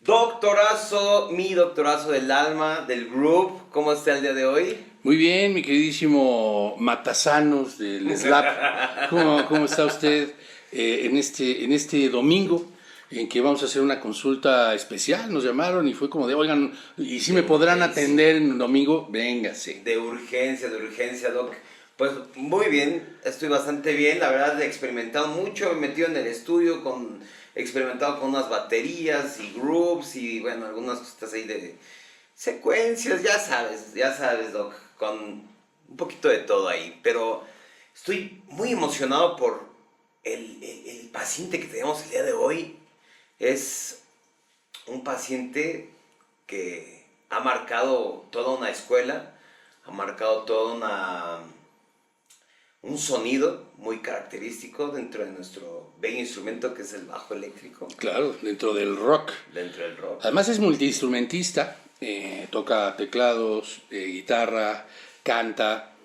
Doctorazo, mi doctorazo del alma, del group, ¿cómo está el día de hoy? Muy bien, mi queridísimo Matasanos del SLAP. ¿Cómo está usted en este domingo en que vamos a hacer una consulta especial? Nos llamaron y fue como de, oigan, ¿y si me podrán atender en un domingo? Véngase. De urgencia, Doc. Pues muy bien, estoy bastante bien, la verdad he experimentado mucho, me he metido en el estudio, he experimentado con unas baterías y groups y bueno, algunas cositas ahí de secuencias, ya sabes, Doc, con un poquito de todo ahí, pero estoy muy emocionado por el paciente que tenemos el día de hoy. Es un paciente que ha marcado toda una escuela, ha marcado un sonido muy característico dentro de nuestro bello instrumento que es el bajo eléctrico. Claro, dentro del rock. Dentro del rock. Además es multiinstrumentista, toca teclados, guitarra, canta,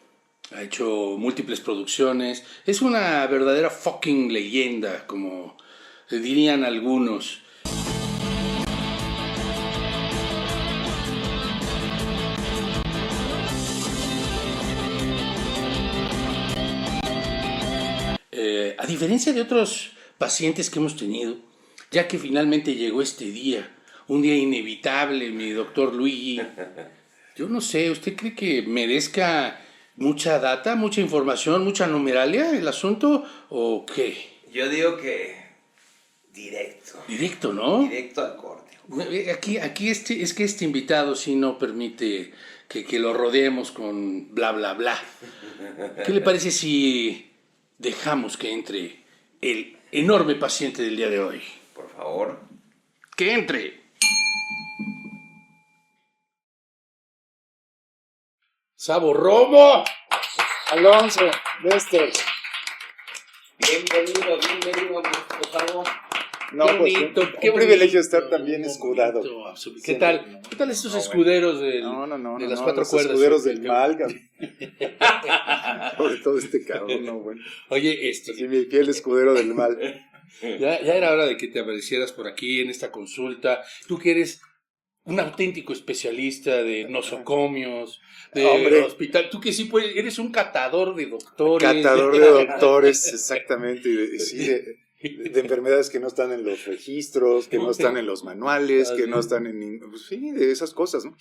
ha hecho múltiples producciones. Es una verdadera fucking leyenda, como dirían algunos. A diferencia de otros pacientes que hemos tenido, ya que finalmente llegó este día, un día inevitable, mi doctor Luigi, yo no sé, ¿usted cree que merezca mucha data, mucha información, mucha numeralia el asunto o qué? Yo digo que directo. Directo, ¿no? Directo al corte. Aquí este invitado sí no permite que lo rodeemos con bla, bla, bla. ¿Qué le parece si dejamos que entre el enorme paciente del día de hoy? Por favor. ¡Que entre! ¡Sabo Romo! Alonso, Lester. Bienvenido, Gustavo. No, pues qué privilegio estar tan bien escudado. ¿Qué tal? ¿Qué tal estos escuderos de las cuatro los cuerdas? Escuderos del mal, sobre todo este cabrón, no, bueno. Oye, sí, mi fiel escudero del mal. Ya era hora de que te aparecieras por aquí en esta consulta. Tú que eres un auténtico especialista de nosocomios, de hospital. Tú que sí eres un catador de doctores. Catador de doctores, exactamente. De enfermedades que no están en los registros, que no están en los manuales, que no están en... Pues sí, de esas cosas, ¿no?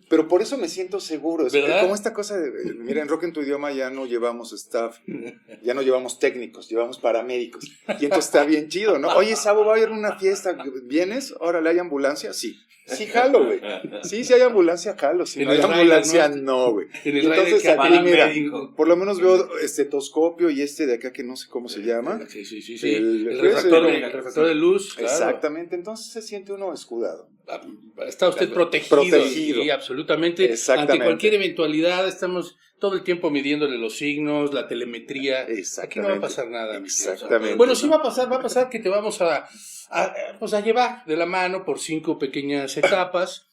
Pero por eso me siento seguro. Es como esta cosa de... Mira, en Rock en tu Idioma ya no llevamos staff, ya no llevamos técnicos, llevamos paramédicos. Y entonces está bien chido, ¿no? Oye, Sabo, va a haber una fiesta, ¿vienes? Órale, ¿hay ambulancia? Sí. Sí, jalo, güey. Sí, hay ambulancia, jalo. Si no hay ambulancia, no, güey. Entonces aquí, mira, por lo menos veo estetoscopio y de acá que no sé cómo se llama. Sí. El refractor de luz. Claro. Exactamente, entonces se siente uno escudado. Está usted protegido. Sí, absolutamente. Ante cualquier eventualidad estamos todo el tiempo midiéndole los signos, la telemetría. Aquí no va a pasar nada. Exactamente. Bueno, sí va a pasar que te vamos a llevar de la mano por 5 pequeñas etapas.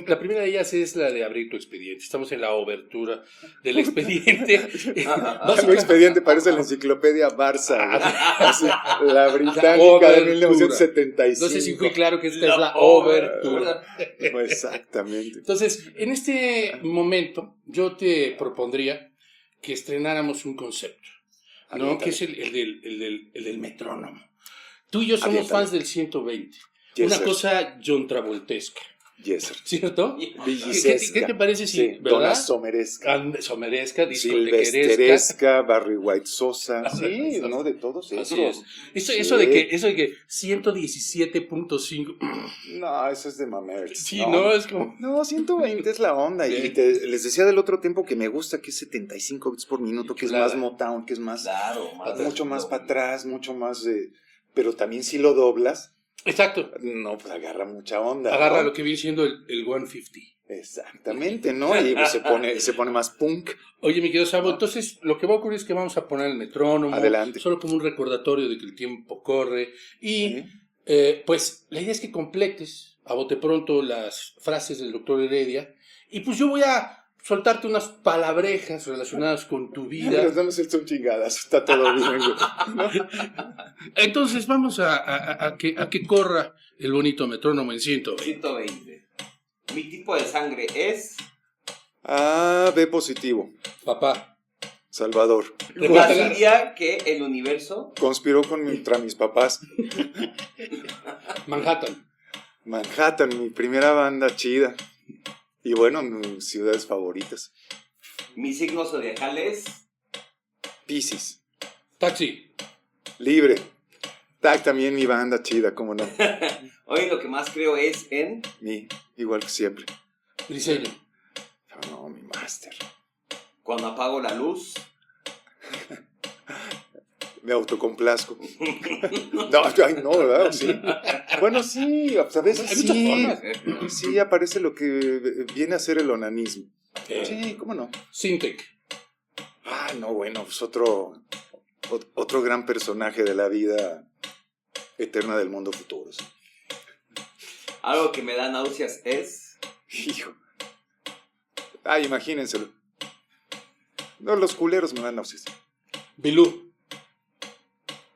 La primera de ellas es la de abrir tu expediente. Estamos en la obertura del expediente. Mi expediente parece la enciclopedia Barça, así, la británica de 1975. No sé si fui claro que esta es la obertura. Exactamente. Entonces, en este momento, yo te propondría que estrenáramos un concepto, ¿no? Que es el del metrónomo. Tú y yo somos fans del 120. Una cosa John Travoltesca. Yeser. ¿Cierto? Villicesca. ¿Qué te parece si, Sí, verdad? Dona Someresca. Someresca, Silvesteresca, Barry White Sosa. Sí, Sosa. ¿no? De todos esos. Así es. Eso, Sí. eso de que 117.5. No, eso es de mamer. Sí, no, es como. No, 120 es la onda. Y les decía del otro tiempo que me gusta, que es 75 bits por minuto, que Claro. es más Motown, que es más, Claro, mucho más para atrás, mucho más... pero también si lo doblas, Exacto. no, pues agarra mucha onda. Agarra ¿no? lo que viene siendo el 150. Exactamente, ¿no? Y pues se pone más punk. Oye, mi querido Sabo, entonces lo que va a ocurrir es que vamos a poner el metrónomo. Adelante. Solo como un recordatorio de que el tiempo corre. Y ¿Sí? pues la idea es que completes a bote pronto las frases del doctor Heredia. Y pues yo voy a soltarte unas palabrejas relacionadas con tu vida. Pero no son chingadas, está todo bien, güey. ¿No? Entonces vamos a que corra el bonito metrónomo en 120. 120. Mi tipo de sangre es... Ah, B positivo. Papá. Salvador. Repítela. Diría que el universo... Conspiró contra mis papás. Manhattan. Manhattan, mi primera banda chida. Y bueno, mis ciudades favoritas. Mi signo zodiacal es... Piscis. Taxi. Libre. Tac, también mi banda chida, cómo no. Hoy lo que más creo es en... Igual que siempre. Briseño. No, mi máster. Cuando apago la luz... Me autocomplazco. No, ¿verdad? Sí. Bueno, sí, a veces Hay muchas sí. formas. Sí, aparece lo que viene a ser el onanismo. Sí, ¿cómo no? Sintec. Ah, no, bueno, pues otro gran personaje de la vida eterna del mundo futuro. ¿Sí? Algo que me da náuseas es... Hijo. Imagínenselo. No, los culeros me dan náuseas. Bilú.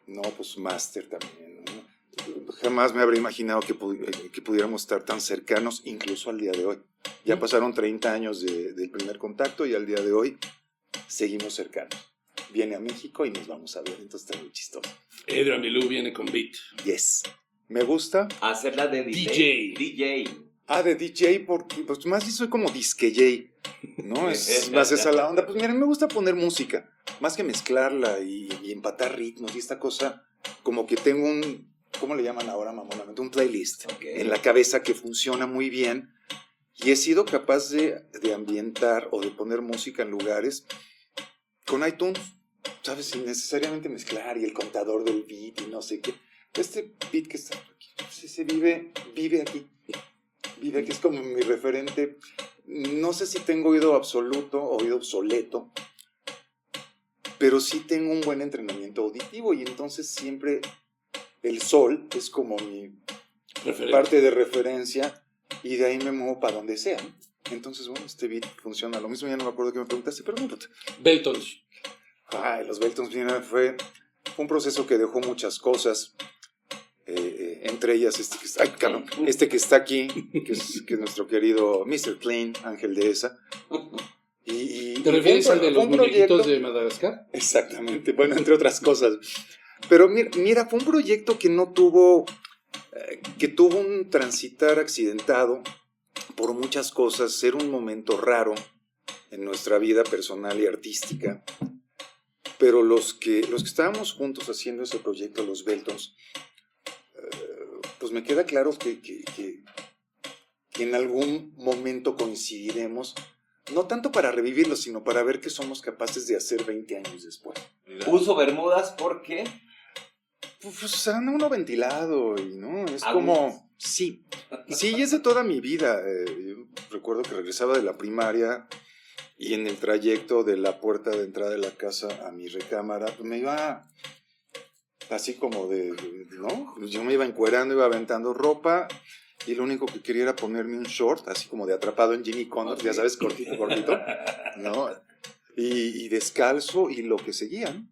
No, pues máster también, ¿no? Jamás me habría imaginado que pudiéramos estar tan cercanos, incluso al día de hoy. Ya pasaron 30 años del primer contacto y al día de hoy seguimos cercanos. Viene a México y nos vamos a ver, entonces está muy chistoso. Adrian Bilú viene con beat. Yes. Me gusta. hacerla de DJ. DJ. De DJ, porque pues más bien soy como disque J, ¿no? Es más esa la onda. Pues miren, me gusta poner música, más que mezclarla y empatar ritmos y esta cosa, como que tengo ¿cómo le llaman ahora mamonamente? Un playlist en la cabeza que funciona muy bien y he sido capaz de ambientar o de poner música en lugares con iTunes, ¿sabes? Sin necesariamente mezclar y el contador del beat y no sé qué. Este beat que está aquí, se vive aquí. Vive que es como mi referente. No sé si tengo oído absoluto o oído obsoleto, pero sí tengo un buen entrenamiento auditivo y entonces siempre el sol es como mi parte de referencia y de ahí me muevo para donde sea. Entonces, bueno, este beat funciona. Lo mismo, ya no me acuerdo que me preguntaste, pero no importa. Beltons. Los Beltons, mira, fue un proceso que dejó muchas cosas. Entre ellas este que está aquí, que es nuestro querido Mr. Plain, Ángel de Esa. ¿Te refieres al de los muñequitos de Madagascar? Exactamente, bueno, entre otras cosas. Pero mira, fue un proyecto que no tuvo, que tuvo un transitar accidentado por muchas cosas, ser un momento raro en nuestra vida personal y artística. Pero los que estábamos juntos haciendo ese proyecto, los Beltons, pues me queda claro que en algún momento coincidiremos, no tanto para revivirlo, sino para ver qué somos capaces de hacer 20 años después. Uso bermudas porque... Pues anda uno ventilado y no, es como... Sí, es de toda mi vida. Yo recuerdo que regresaba de la primaria y en el trayecto de la puerta de entrada de la casa a mi recámara, pues me iba... así como ¿no? Yo me iba encuerando, iba aventando ropa y lo único que quería era ponerme un short, así como de atrapado en Jimmy Connor, ya sabes, cortito, ¿no? Y descalzo y lo que seguían.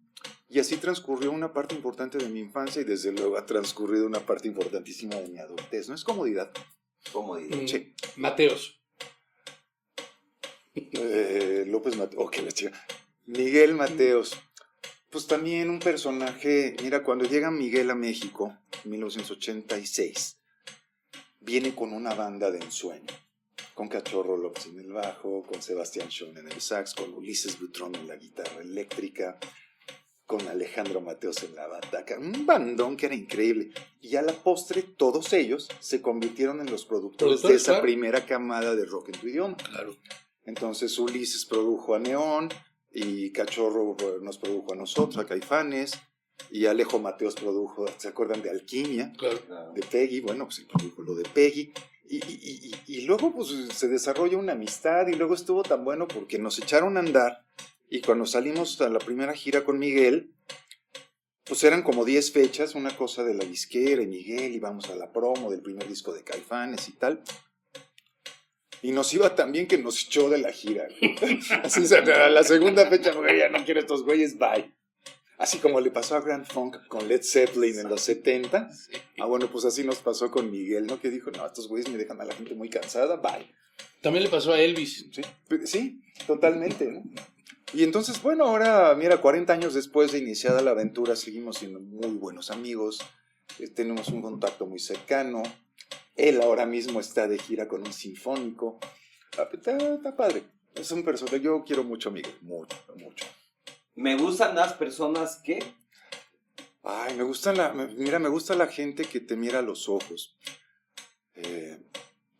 Y así transcurrió una parte importante de mi infancia y desde luego ha transcurrido una parte importantísima de mi adultez, ¿no? Es comodidad. Sí. Mateos. López Mateos, la chica. Miguel Mateos. Pues también un personaje, mira, cuando llega Miguel a México, en 1986, viene con una banda de ensueño. Con Cachorro López en el bajo, con Sebastián Schoen en el sax, con Ulises Butrón en la guitarra eléctrica, con Alejandro Mateos en la bataca. Un bandón que era increíble. Y a la postre, todos ellos se convirtieron en los productores de esa primera camada de rock en tu idioma. Claro. Entonces Ulises produjo a Neón, y Cachorro nos produjo a nosotros, a Caifanes, y Alejo Mateos produjo, ¿se acuerdan de Alquimia? Claro. De Peggy, bueno, pues él produjo lo de Peggy. Y luego pues se desarrolla una amistad, y luego estuvo tan bueno porque nos echaron a andar, y cuando salimos a la primera gira con Miguel, pues eran como 10 fechas, una cosa de la disquera y Miguel, íbamos a la promo del primer disco de Caifanes y tal. Y nos iba tan bien que nos echó de la gira. Así, a la segunda fecha, güey, ya no quiero estos güeyes, bye. Así como le pasó a Grand Funk con Led Zeppelin en los 70. Sí. Bueno, pues así nos pasó con Miguel, ¿no? Que dijo, no, estos güeyes me dejan a la gente muy cansada, bye. También le pasó a Elvis. Sí, totalmente, ¿no? Y entonces, bueno, ahora, mira, 40 años después de iniciada la aventura, seguimos siendo muy buenos amigos. Tenemos un contacto muy cercano. Él ahora mismo está de gira con un sinfónico. Está padre. Es un personaje. Yo quiero mucho a Miguel. Mucho, mucho. Me gustan las personas que... Ay, me gusta la gente que te mira a los ojos.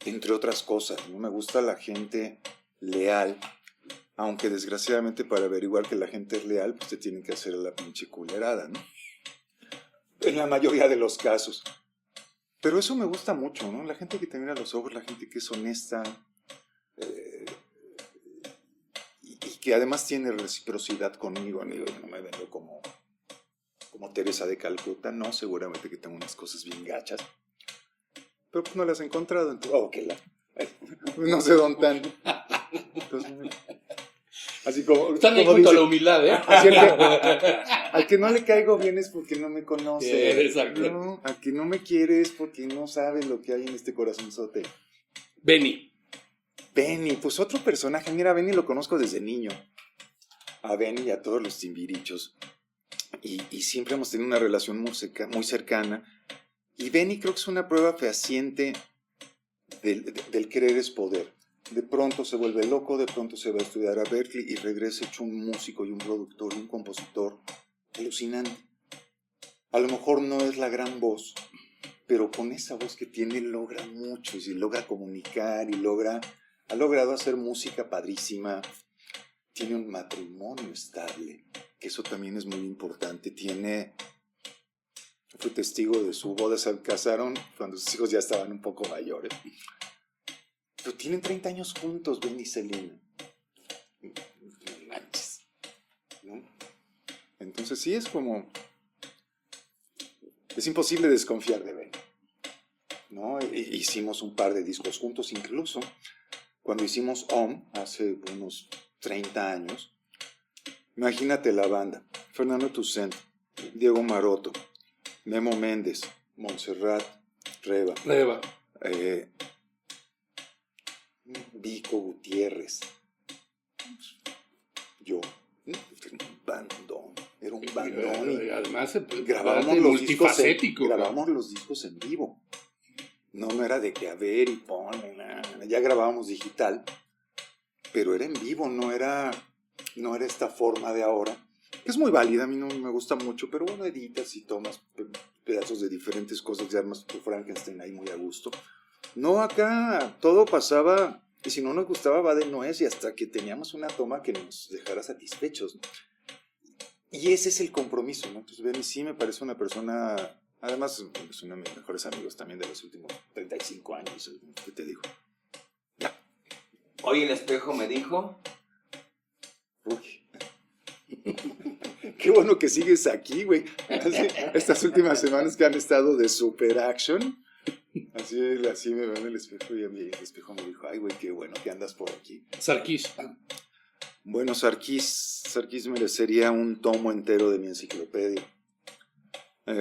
Entre otras cosas, ¿no? Me gusta la gente leal. Aunque desgraciadamente para averiguar que la gente es leal, pues te tienen que hacer la pinche culerada, ¿no? En la mayoría de los casos. Pero eso me gusta mucho, ¿no? La gente que te mira a los ojos, la gente que es honesta, y que además tiene reciprocidad conmigo, amigo. Yo no me vendo como Teresa de Calcuta, no, seguramente que tengo unas cosas bien gachas, pero pues no las he encontrado, entonces, no sé dónde están. Entonces, así como... Están ahí junto a la humildad, ¿eh? Así al que no le caigo bien es porque no me conoce. Exacto. No, al que no me quiere es porque no sabe lo que hay en este corazonzote. Benny, pues otro personaje. Mira, a Benny lo conozco desde niño. A Benny y a todos los Timbirichos. Y siempre hemos tenido una relación muy cercana. Y Benny creo que es una prueba fehaciente del querer es poder. De pronto se vuelve loco, de pronto se va a estudiar a Berkeley y regresa hecho un músico y un productor y un compositor alucinante. A lo mejor no es la gran voz, pero con esa voz que tiene logra mucho y logra comunicar y ha logrado hacer música padrísima. Tiene un matrimonio estable, que eso también es muy importante. Fui testigo de su boda, se casaron cuando sus hijos ya estaban un poco mayores. Pero tienen 30 años juntos, Ben y Selena. Manches, ¿no? Entonces sí es como... Es imposible desconfiar de Ben, ¿no? Hicimos un par de discos juntos, incluso cuando hicimos OM, hace unos 30 años. Imagínate la banda. Fernando Toussaint, Diego Maroto, Memo Méndez, Montserrat, Reba. Vico Gutiérrez, yo, era un bandón. Y además grabábamos los discos en vivo. No era de que a ver y ponen, ya grabábamos digital, pero era en vivo, no era esta forma de ahora, que es muy válida, a mí no me gusta mucho, pero bueno, editas y tomas pedazos de diferentes cosas, ya armas tu Frankenstein ahí muy a gusto. No, acá todo pasaba, y si no nos gustaba va de nuez, y hasta que teníamos una toma que nos dejara satisfechos, ¿no? Y ese es el compromiso, ¿no? Entonces Benny sí me parece una persona, además es uno de mis mejores amigos también de los últimos 35 años, ¿qué te digo? Ya. Hoy el espejo me dijo... Uy. Qué bueno que sigues aquí, güey. Estas últimas semanas que han estado de super action... Así me veo en el espejo y el espejo me dijo, ay, güey, qué bueno que andas por aquí. Sarkis. Bueno, Sarkis merecería un tomo entero de mi enciclopedia.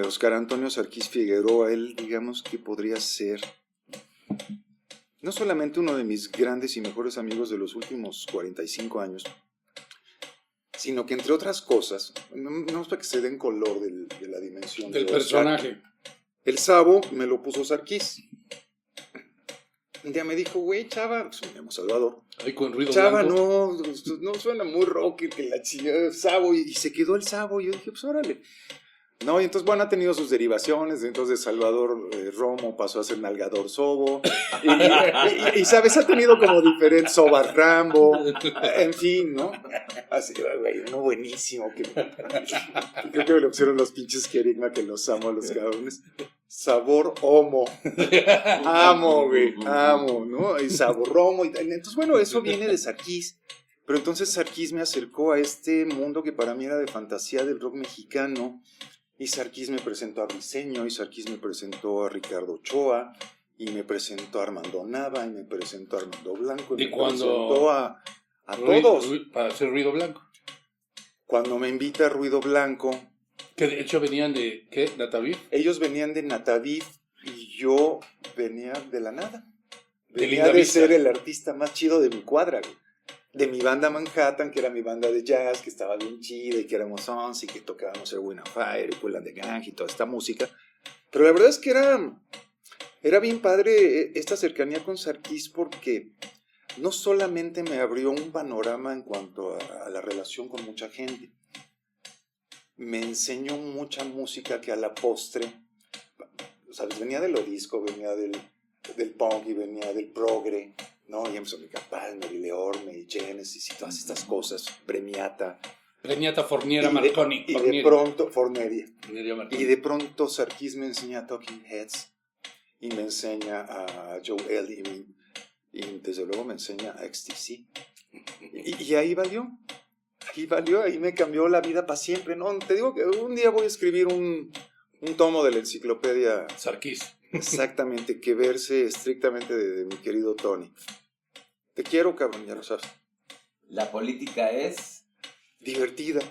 Oscar Antonio Sarkis Figueroa, él, digamos que podría ser no solamente uno de mis grandes y mejores amigos de los últimos 45 años, sino que entre otras cosas, no es para que se den color de la dimensión del personaje. El Sabo me lo puso Sarkis. un día me dijo, güey, Chava, pues me llamo Salvador. Ahí con ruido Chava, blanco. no suena muy rock, que la chingada, Sabo, y se quedó el Sabo, y yo dije, pues órale. No, y entonces, bueno, ha tenido sus derivaciones, entonces Salvador Romo pasó a ser Nalgador Sobo, y, ¿sabes? Ha tenido como diferentes Sobar Rambo, en fin, ¿no? Así, güey, uno buenísimo, que creo que me lo pusieron los pinches Kerigma, que los amo a los cabrones. Sabor Homo, amo, güey, amo, ¿no? Y Sabor Romo, y tal. Entonces, bueno, eso viene de Sarkis, pero entonces Sarkis me acercó a este mundo que para mí era de fantasía del rock mexicano. Y Sarkis me presentó a Briseño, y Sarkis me presentó a Ricardo Ochoa, y me presentó a Armando Nava, y me presentó a Armando Blanco, y ¿De me cuando presentó a todos. Para hacer ruido blanco. Cuando me invita a Ruido Blanco, Que de hecho venían de, ¿qué? ¿Nataviv? ellos venían de Nataviv, y yo venía de la nada. Venía Linda de Vista. ser el artista más chido de mi cuadra, güey. De mi banda Manhattan, que era mi banda de jazz, que estaba bien chida, y que éramos 11, y que tocábamos Erwin and Fire, y Cool and the Gang, y toda esta música. Pero la verdad es que era bien padre esta cercanía con Sarkis, porque no solamente me abrió un panorama en cuanto a la relación con mucha gente, me enseñó mucha música que a la postre, ¿sabes? Venía de lo disco, venía del punk, y venía del progre, ¿no? Y Emerson Lake and Palmer, y Leorme, y Genesis, y todas estas cosas, Premiata. Premiata Forniera Y Marconi. de pronto, Forneria. Forniera Marconi. Y de pronto Sarkis me enseña a Talking Heads, y me enseña a Joe Ellie, y desde luego me enseña a XTC. Y ahí valió, ahí me cambió la vida para siempre. No, te digo que un día voy a escribir un tomo de la enciclopedia. Sarkis. Exactamente, que verse estrictamente de mi querido Tony. Te quiero, cabrón, ya lo sabes. La política es... Divertida.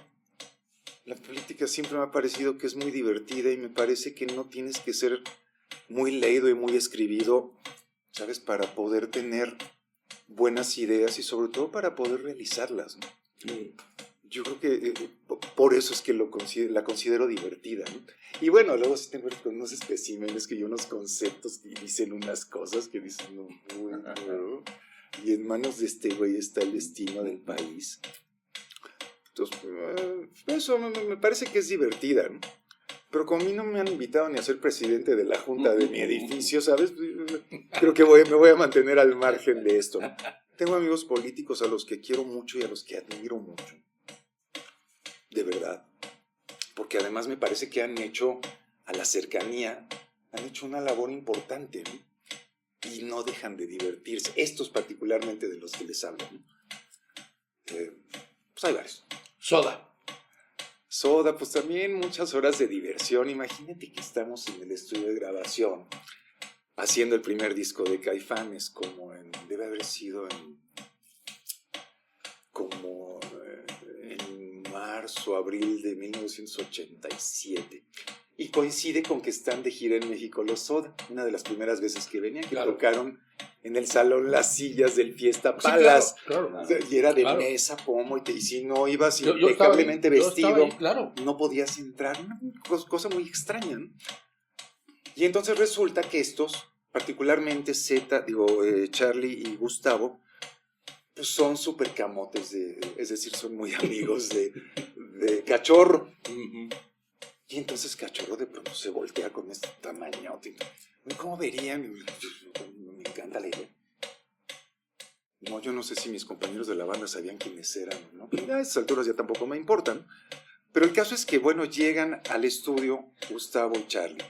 La política siempre me ha parecido que es muy divertida, y me parece que no tienes que ser muy leído y muy escribido, ¿sabes? Para poder tener buenas ideas, y sobre todo para poder realizarlas, ¿no? Yo creo que por eso es que la considero divertida, ¿no? Y bueno, luego sí tengo unos especímenes que hay unos conceptos que dicen unas cosas que dicen, no, no. Y en manos de este güey está el destino del país. Entonces, eso me parece que es divertida, ¿no? Pero como a mí no me han invitado ni a ser presidente de la junta de mi edificio, ¿sabes? Creo que me voy a mantener al margen de esto, ¿no? Tengo amigos políticos a los que quiero mucho y a los que admiro mucho. De verdad. Porque además me parece que han hecho a la cercanía, han hecho una labor importante, ¿no? Y no dejan de divertirse. Estos particularmente de los que les hablo, ¿no? Pues hay varios. Soda, pues también muchas horas de diversión. Imagínate que estamos en el estudio de grabación haciendo el primer disco de Caifanes, debe haber sido en marzo, abril de 1987. Y coincide con que están de gira en México los Soda, una de las primeras veces que venían, que Claro. Tocaron en el salón Las Sillas del Fiesta Sí, Palace. claro. Y era de Claro. mesa, pomo, y si no ibas Yo estaba ahí, impecablemente yo estaba vestido, ahí, claro. no podías entrar. Una cosa muy extraña, ¿no? Y entonces resulta que estos, particularmente Charlie y Gustavo, pues son súper camotes, es decir, son muy amigos de Cachorro. Uh-huh. Y entonces Cachorro de pronto se voltea con este tamañote. ¿Cómo verían? Me encanta la idea. No, yo no sé si mis compañeros de la banda sabían quiénes eran, ¿no? Que a esas alturas ya tampoco me importan. Pero el caso es que, bueno, llegan al estudio Gustavo y Charlie.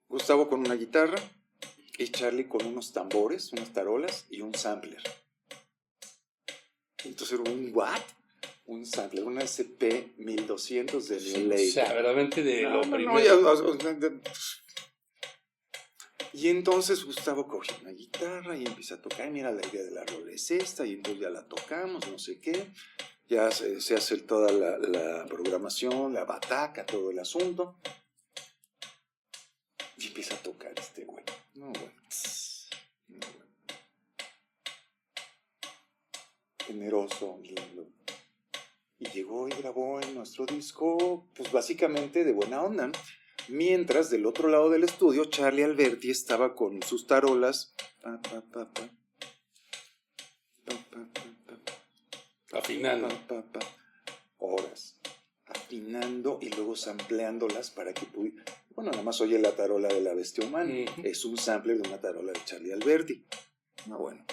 Gustavo con una guitarra y Charlie con unos tambores, unas tarolas y un sampler. Entonces era un ¿what? Un sampler, una SP1200 de New Lady. O sea, verdaderamente de lo primero. Y entonces Gustavo coge una guitarra y empieza a tocar. Mira, la idea de la rola es esta, y entonces ya la tocamos, no sé qué. Ya se hace toda la programación, la bataca, todo el asunto. Y empieza a tocar este güey. No, bueno. Generoso, lindo. Y llegó y grabó en nuestro disco, pues básicamente de buena onda, ¿no? Mientras del otro lado del estudio, Charlie Alberti estaba con sus tarolas Pa, pa, pa, pa. Pa, pa, pa, pa. Afinando. Pa, pa, pa. Horas afinando y luego sampleándolas para que pudiera. Bueno, nada más oye la tarola de la bestia humana. Es un sample de una tarola de Charlie Alberti. No, bueno.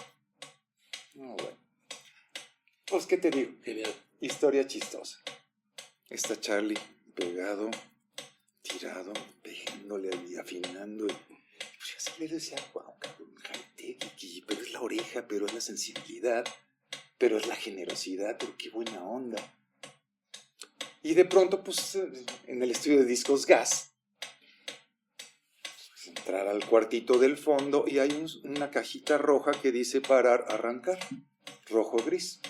Pues, ¿qué te digo? Genial. Historia chistosa. Está Charlie pegado, tirado, pegándole y afinando. Pues así le decía, wow, cabrón, high-tech, pero es la oreja, pero es la sensibilidad, pero es la generosidad, pero qué buena onda. Y de pronto, pues, en el estudio de discos Gas, pues, entrar al cuartito del fondo y hay una cajita roja que dice parar, arrancar, rojo-gris.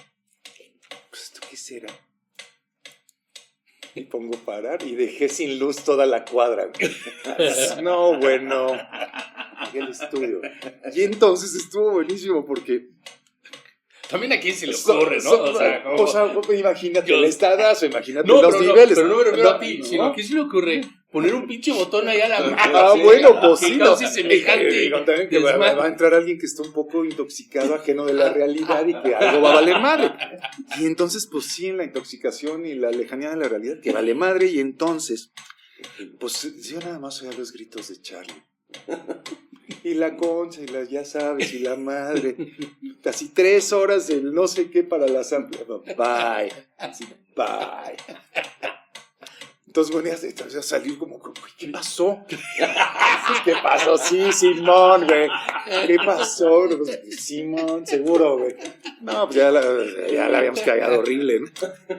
Pues, ¿esto qué será? Y pongo parar y dejé sin luz toda la cuadra. No, bueno, el estudio. Y entonces estuvo buenísimo porque... También a quién se le ocurre, ¿no? O sea, imagínate el estadazo, imagínate no, los niveles. Pero no me refiero a ti, no. sino a quién se le ocurre poner un pinche botón ahí a la mano. Ah, bueno, pues sí. Que cause semejante. Digo, también que va a entrar alguien que está un poco intoxicado, ajeno de la realidad y que algo va a valer madre. Y entonces, pues sí, en la intoxicación y la lejanía de la realidad, que vale madre. Y entonces, pues yo nada más oía los gritos de Charlie. Y la Concha, y la, ya sabes, y la madre. Casi 3 horas del no sé qué para la sample. Bye. Así, bye. Entonces, bueno, ya salió como, ¿qué pasó? ¿Qué pasó? Sí, Simón, güey. ¿Qué pasó? Simón, seguro, güey. No, pues ya la habíamos cagado horrible, ¿no?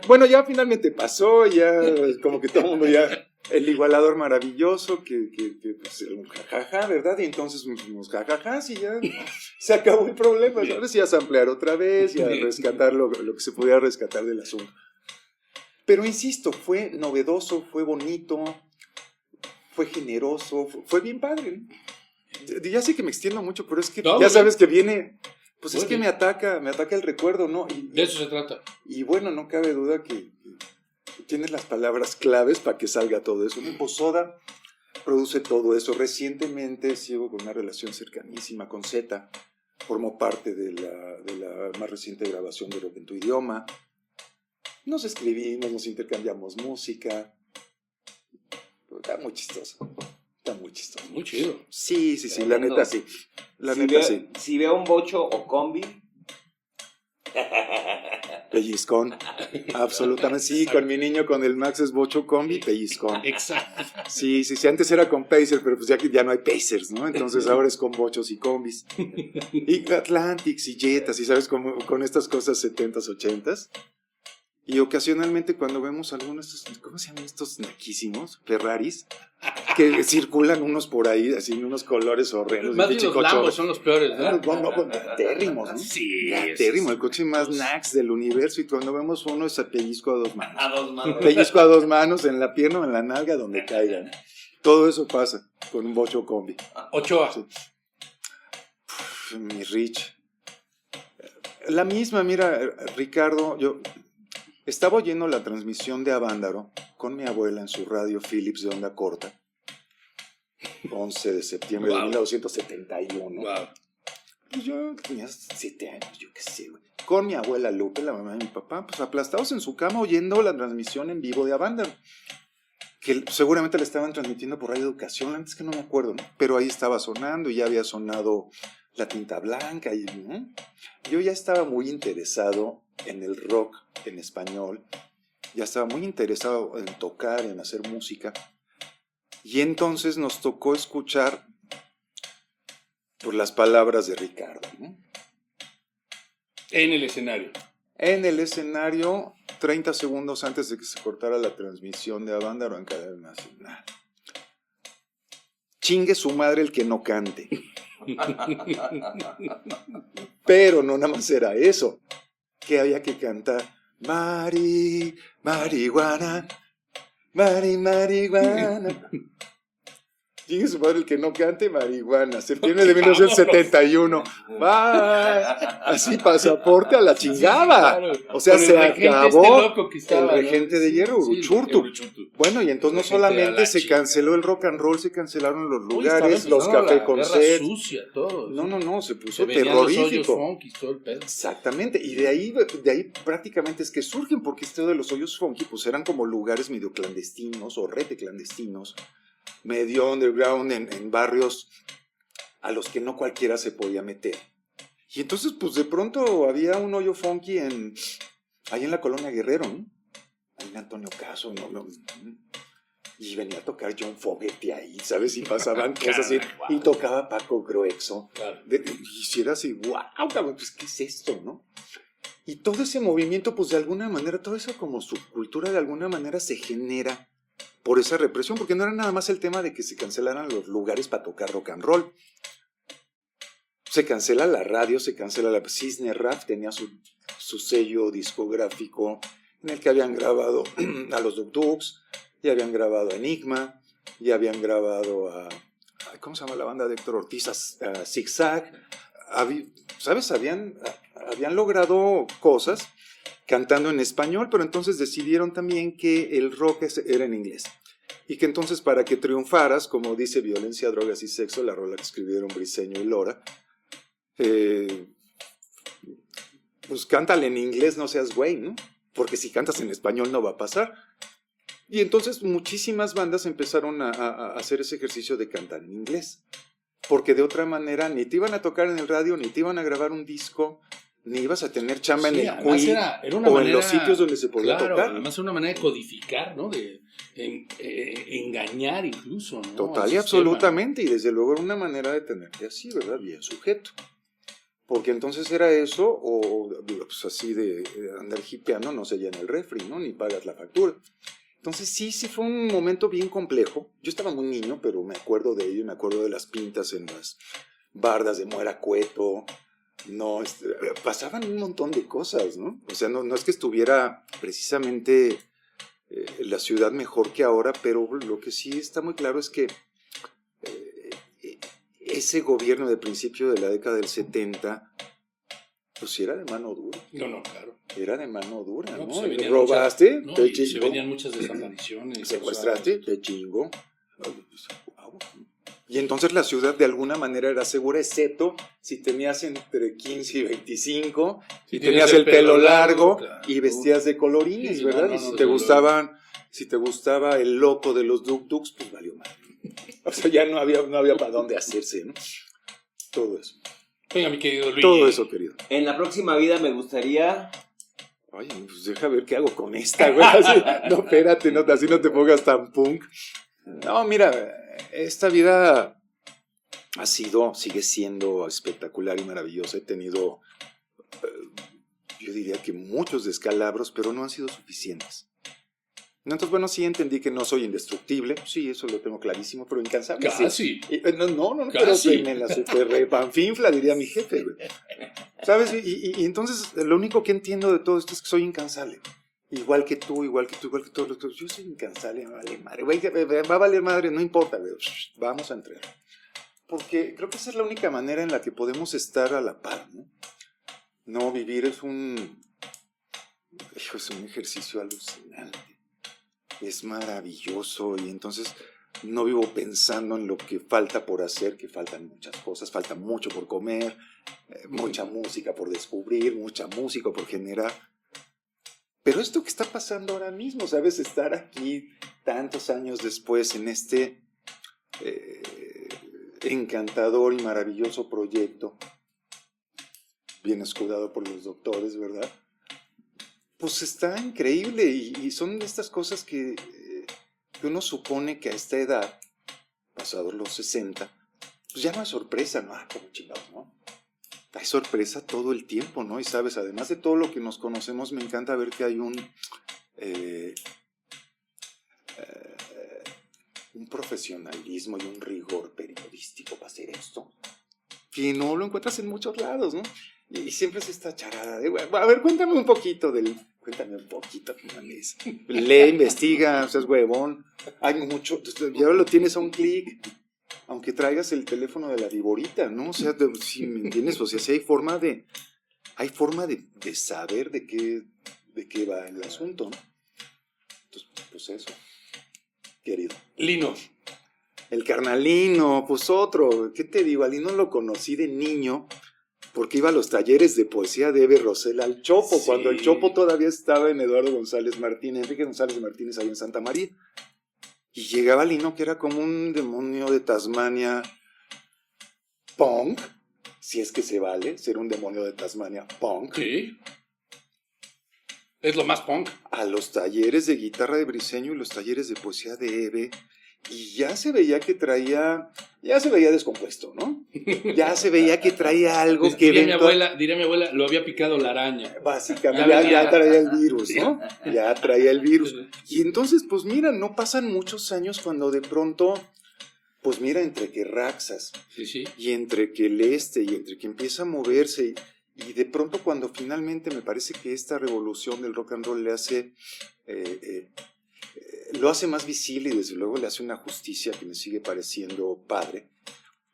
Bueno, ya finalmente pasó, ya como que todo el mundo ya... El igualador maravilloso, que pues, un jajaja, ¿verdad? Y entonces unos jajajás y ya se acabó el problema, ¿sabes? Y a samplear otra vez y a rescatar lo que se podía rescatar del asunto. Pero insisto, fue novedoso, fue bonito, fue generoso, fue bien padre, ¿no? Ya sé que me extiendo mucho, pero es que ya sabes que viene... Pues es que me ataca el recuerdo, ¿no? De eso se trata. Y bueno, no cabe duda que tienes las palabras claves para que salga todo eso. Posoda produce todo eso. Recientemente sigo con una relación cercanísima con Zeta. Formó parte de la más reciente grabación de Rock en tu idioma. Nos escribimos, nos intercambiamos música. Está muy chistoso. Muy chido. Sí, la neta sí. Sí. Si veo un bocho o combi... Pellizcón, absolutamente, sí, con mi niño, con el Maxxis Bocho Combi, pellizcón. Exacto. Sí, antes era con Pacer, pero pues ya no hay Pacers, ¿no? Entonces ahora es con bochos y combis. Y Atlantics y Jetas, y sabes, con estas cosas 70s, 80s. Y ocasionalmente cuando vemos algunos, ¿cómo se llaman estos naquísimos? Ferraris, que circulan unos por ahí, así en unos colores horrendos. Más bien los Lambos son los peores, ¿no? Térrimos, ¿no? Sí. Térrimo, el coche más nax del universo. Y cuando vemos uno es a pellizco a 2 manos. A 2 manos. Pellizco a 2 manos, en la pierna o en la nalga, donde caigan. Todo eso pasa con un bocho combi. Ochoa. Sí. Mi Rich. La misma, mira, Ricardo, yo... Estaba oyendo la transmisión de Avándaro con mi abuela en su radio Philips de onda corta. 11 de septiembre de 1971. Wow. Pues yo tenía 7 años, yo qué sé, güey. Con mi abuela Lupe, la mamá de mi papá, pues aplastados en su cama oyendo la transmisión en vivo de Avándaro. Que seguramente le estaban transmitiendo por Radio Educación, antes que no me acuerdo, ¿no? Pero ahí estaba sonando y ya había sonado La Tinta Blanca. Y yo ya estaba muy interesado en el rock en español, ya estaba muy interesado en tocar, en hacer música, y entonces nos tocó escuchar por las palabras de Ricardo, ¿no? En el escenario. En el escenario, 30 segundos antes de que se cortara la transmisión de Avándaro en Cadena Nacional. Chingue su madre el que no cante. Pero no nada más era eso, que había que cantar marihuana, marihuana. Sigue su madre el que no cante marihuana. Septiembre de 1971. Bye. Así, pasaporte a la chingada. O sea, se acabó el regente de hierro, Uruchurtu. Bueno, y entonces no solamente se canceló el rock and roll, se cancelaron los lugares, los café con sed. No, se puso terrorífico. Exactamente, y de ahí prácticamente es que surgen, porque esto de los hoyos funky, pues eran como lugares medio clandestinos o rete clandestinos, medio underground en barrios a los que no cualquiera se podía meter. Y entonces, pues de pronto había un hoyo funky ahí en la Colonia Guerrero, ¿no? Ahí en Antonio Caso, no. Y venía a tocar John Fogerty ahí, ¿sabes? Y pasaban cosas así. Y tocaba Paco Gruexo. Claro. Y era así, wow, cabrón, pues ¿qué es esto, no? Y todo ese movimiento, pues de alguna manera, toda esa como subcultura de alguna manera se genera por esa represión, porque no era nada más el tema de que se cancelaran los lugares para tocar rock and roll. Se cancela la radio, se cancela la... Cisne Rap tenía su sello discográfico en el que habían grabado a los Duk Duks, y habían grabado a Enigma, y habían grabado a... ¿Cómo se llama la banda de Héctor Ortiz? A Zig Zag. ¿Sabes? Habían logrado cosas cantando en español, pero entonces decidieron también que el rock era en inglés. Y que entonces para que triunfaras, como dice Violencia, Drogas y Sexo, la rola que escribieron Briseño y Lora, pues cántale en inglés, no seas güey, ¿no? Porque si cantas en español no va a pasar. Y entonces muchísimas bandas empezaron a hacer ese ejercicio de cantar en inglés. Porque de otra manera ni te iban a tocar en el radio, ni te iban a grabar un disco, ni ibas a tener chamba en el Queen era o manera, en los sitios donde se podía tocar. Además era una manera de codificar, ¿no? De engañar incluso, ¿no? Total y absolutamente, y desde luego era una manera de tenerte así, ¿verdad? Bien sujeto. Porque entonces era eso, o pues así de andar hipeando, no se llena el refri, ¿no? Ni pagas la factura. Entonces sí fue un momento bien complejo. Yo estaba muy niño, pero me acuerdo de ello, me acuerdo de las pintas en las bardas de Muera Cueto. No, pasaban un montón de cosas, ¿no? O sea, no es que estuviera precisamente la ciudad mejor que ahora, pero lo que sí está muy claro es que ese gobierno de principio de la década del 70, pues sí era de mano dura. No, claro. Era de mano dura, ¿no? Pues ¿Robaste? Muchas, te chingo. se venían muchas desapariciones. ¿Secuestraste? Te chingo. Y entonces la ciudad de alguna manera era segura, excepto si tenías entre 15 y 25, si tenías el pelo largo, claro, y vestías de colorines, sí, ¿verdad? Y si te gustaba el loco de los Duk Duks, pues valió mal. O sea, ya no había para dónde hacerse, ¿no? Todo eso. Venga, mi querido Luis. Todo eso, querido. En la próxima vida me gustaría... Oye, pues deja ver qué hago con esta, güey. Así, no, espérate, no, así no te pongas tan punk. No, mira, esta vida sigue siendo espectacular y maravillosa. He tenido, yo diría que muchos descalabros, pero no han sido suficientes. Entonces, bueno, sí entendí que no soy indestructible. Sí, eso lo tengo clarísimo, pero incansable. Casi. Sí. No, casi. Pero me la super repanfinfla, diría mi jefe, güey. ¿Sabes? Y entonces, lo único que entiendo de todo esto es que soy incansable. Igual que tú, igual que todos los otros. Yo soy incansable, me vale madre. Güey, va a valer madre, no importa, güey. Vamos a entrar. Porque creo que esa es la única manera en la que podemos estar a la par, ¿no? No, vivir es un ejercicio alucinante. Es maravilloso, y entonces no vivo pensando en lo que falta por hacer, que faltan muchas cosas, falta mucho por comer, mucha música por descubrir, mucha música por generar. Pero esto que está pasando ahora mismo, ¿sabes? Estar aquí tantos años después en este encantador y maravilloso proyecto, bien escudado por los doctores, ¿verdad? Pues está increíble, y son de estas cosas que uno supone que a esta edad, pasados los 60, pues ya no hay sorpresa, ¿no? Como chingados, ¿no? Hay sorpresa todo el tiempo, ¿no? Y sabes, además de todo lo que nos conocemos, me encanta ver que hay un profesionalismo y un rigor periodístico para hacer esto, que no lo encuentras en muchos lados, ¿no? Y siempre es esta charada de, a ver, cuéntame un poquito, mames. Lee, investiga, seas huevón. Hay mucho, ya lo tienes a un clic. aunque traigas el teléfono de la viborita, ¿no? O sea, si me entiendes, o sea, si hay forma de saber de qué va el asunto, ¿no? Entonces, pues eso, querido. Lino. El carnalino, pues otro, ¿qué te digo? Al Lino lo conocí de niño porque iba a los talleres de poesía de Eve Rosel al Chopo, Sí. cuando el Chopo todavía estaba en Eduardo González Martínez, Enrique González Martínez, ahí en Santa María. Y llegaba Lino, que era como un demonio de Tasmania punk, si es que se vale ser un demonio de Tasmania punk, Sí. Es lo más punk. a los talleres de guitarra de Briseño y los talleres de poesía de Eve, y ya se veía descompuesto, ¿no? Ya se veía que traía algo que Diría mi abuela, lo había picado la araña. básicamente Ya venía. ya traía el virus, ¿no? Ya traía el virus. Y entonces, pues mira, no pasan muchos años cuando de pronto, pues mira, entre que Raxas, Sí. y entre que el y entre que empieza a moverse, y de pronto cuando finalmente me parece que esta revolución del rock and roll le hace, lo hace más visible y desde luego le hace una justicia que me sigue pareciendo padre,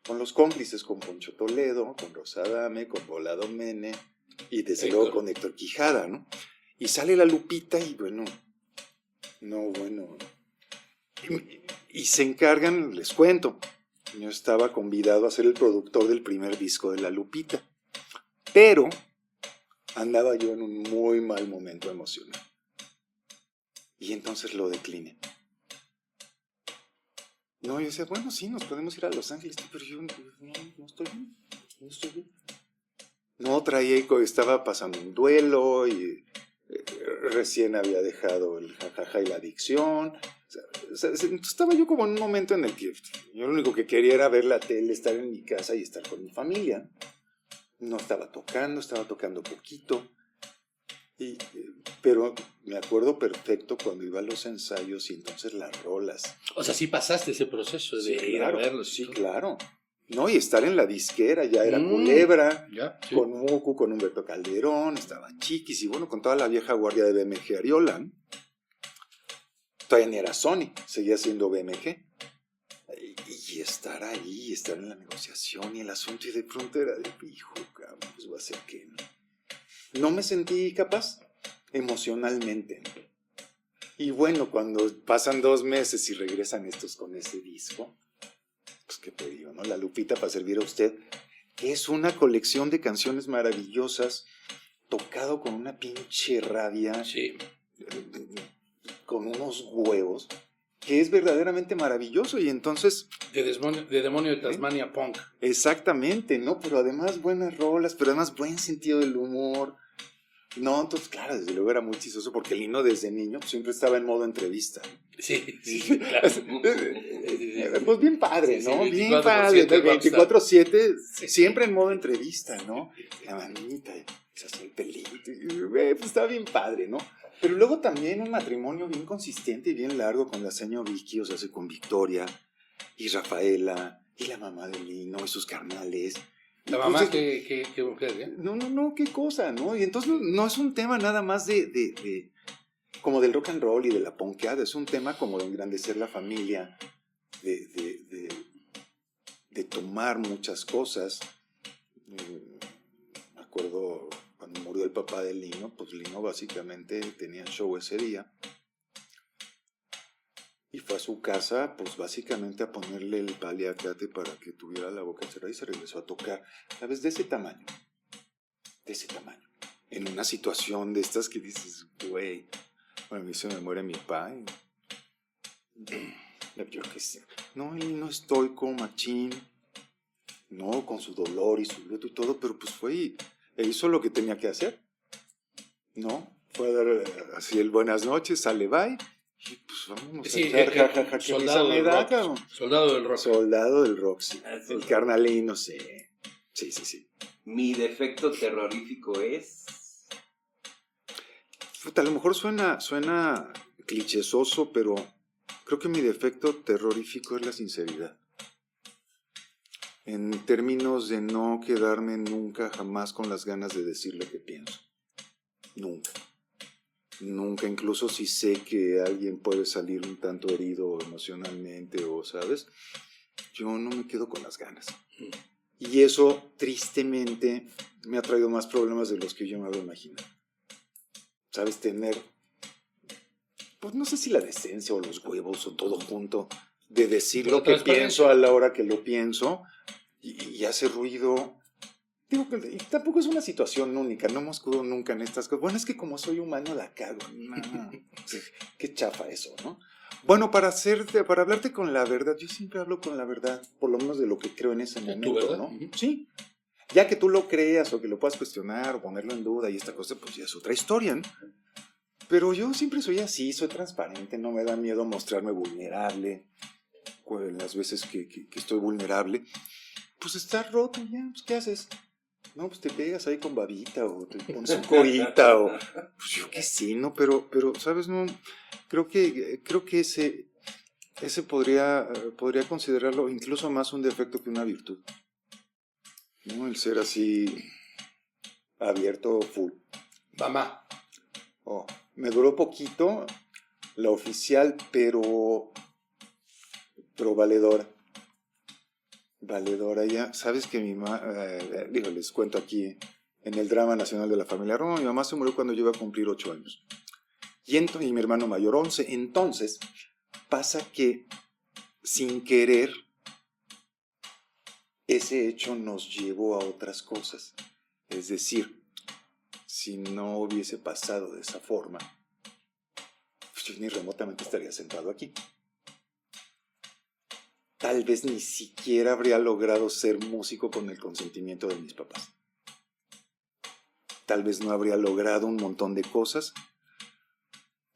con los cómplices, con Poncho Toledo, con Rosa Adame, con Volado Mene, y desde Héctor. luego con Héctor Quijada, ¿no? Y sale la Lupita y bueno, y se encargan, les cuento, yo estaba convidado a ser el productor del primer disco de la Lupita, pero andaba yo en un muy mal momento emocional. Y entonces lo decliné. No, yo decía, bueno, sí, nos podemos ir a Los Ángeles, pero yo no estoy bien. No, estaba pasando un duelo y recién había dejado el jajaja y la adicción. O sea, estaba yo como en un momento en el que yo lo único que quería era ver la tele, estar en mi casa y estar con mi familia. No estaba tocando poquito. Pero me acuerdo perfecto cuando iba a los ensayos y entonces las rolas. O sea, sí pasaste ese proceso de Sí, ir claro, a verlos. sí, claro. No, y estar en la disquera, ya era Mm, Culebra, ya, sí. con Mucu, con Humberto Calderón, estaba Chiquis, y bueno, con toda la vieja guardia de BMG Ariola, ¿no? Todavía ni era Sony, seguía siendo BMG. Y estar ahí, estar en la negociación y el asunto, y de pronto era de, hijo, cabrón, pues va a ser que no me sentí capaz emocionalmente. Y bueno, cuando pasan 2 meses y regresan estos con ese disco, pues qué te digo, ¿no? La Lupita para servir a usted, que es una colección de canciones maravillosas, tocado con una pinche rabia, Sí. con unos huevos, que es verdaderamente maravilloso. Y entonces, De demonio de Tasmania punk. exactamente, ¿no? Pero además buenas rolas, pero además buen sentido del humor. No, entonces, claro, desde luego era muy chistoso porque Lino desde niño siempre estaba en modo entrevista. Sí, claro. Pues bien padre, Sí, ¿no? sí, Bien 24/7 padre, rockstar. 24/7, Sí. siempre en modo entrevista, ¿no? La manita, se hacía el pelito, pues estaba bien padre, ¿no? Pero luego también un matrimonio bien consistente y bien largo con la señora Vicky, o sea, con Victoria y Rafaela y la mamá de Lino y sus carnales. La Y mamá, pues, qué mujer, ¿eh? no, qué cosa, ¿no? Y entonces no es un tema nada más de como del rock and roll y de la punkeada, es un tema como de engrandecer la familia, de tomar muchas cosas. Me acuerdo cuando murió el papá de Lino, pues Lino básicamente tenía show ese día. Y fue a su casa, pues básicamente a ponerle el paliacate para que tuviera la boca cerrada y se regresó a tocar. ¿Sabes? De ese tamaño. En una situación de estas que dices, güey, bueno, a mí se me muere mi papá. Yo qué sé. No, y no estoy como machín. No, con su dolor y su luto y todo, pero pues fue y hizo lo que tenía que hacer. ¿No? Fue a dar así el buenas noches, sale, bye. Y pues vámonos Sí, a echar jajaja, que soldado misa me del da, rock. cabrón. Soldado del rock. Soldado del rock, sí. El carnalino, sí. Sí. Mi defecto terrorífico es... Puta, a lo mejor suena clichésoso, pero creo que mi defecto terrorífico es la sinceridad. En términos de no quedarme nunca, jamás con las ganas de decir lo que pienso. Nunca, incluso si sé que alguien puede salir un tanto herido emocionalmente o, ¿sabes? yo no me quedo con las ganas. Y eso, tristemente, me ha traído más problemas de los que yo me había imaginado. ¿Sabes? Tener, pues no sé si la decencia o los huevos o todo junto, de decir lo que pienso a la hora que lo pienso y hace ruido. Digo que y tampoco es una situación única, no hemos quedado nunca en estas cosas. Bueno, es que como soy humano la cago. No, qué chafa eso, ¿no? Bueno, para hablarte con la verdad, yo siempre hablo con la verdad, por lo menos de lo que creo en ese momento, ¿no? Sí. Ya que tú lo creas o que lo puedas cuestionar o ponerlo en duda y esta cosa, pues ya es otra historia, ¿no? Pero yo siempre soy así, soy transparente, no me da miedo mostrarme vulnerable. Las veces que estoy vulnerable, pues está roto, ya, pues ¿qué haces? No, pues te pegas ahí con babita o te pones un corita o pues yo qué sé, ¿no? Pero ¿sabes? No, creo que ese podría considerarlo incluso más un defecto que una virtud, ¿no? El ser así abierto full. Mamá. Oh, me duró poquito la oficial, pero valedora. Valedora, ya sabes que mi mamá, les cuento aquí en el drama nacional de la familia Roma, mi mamá se murió cuando yo iba a cumplir 8 años. Y mi hermano mayor 11. Entonces, pasa que sin querer, ese hecho nos llevó a otras cosas. Es decir, si no hubiese pasado de esa forma, pues yo ni remotamente estaría sentado aquí. Tal vez ni siquiera habría logrado ser músico con el consentimiento de mis papás. Tal vez no habría logrado un montón de cosas.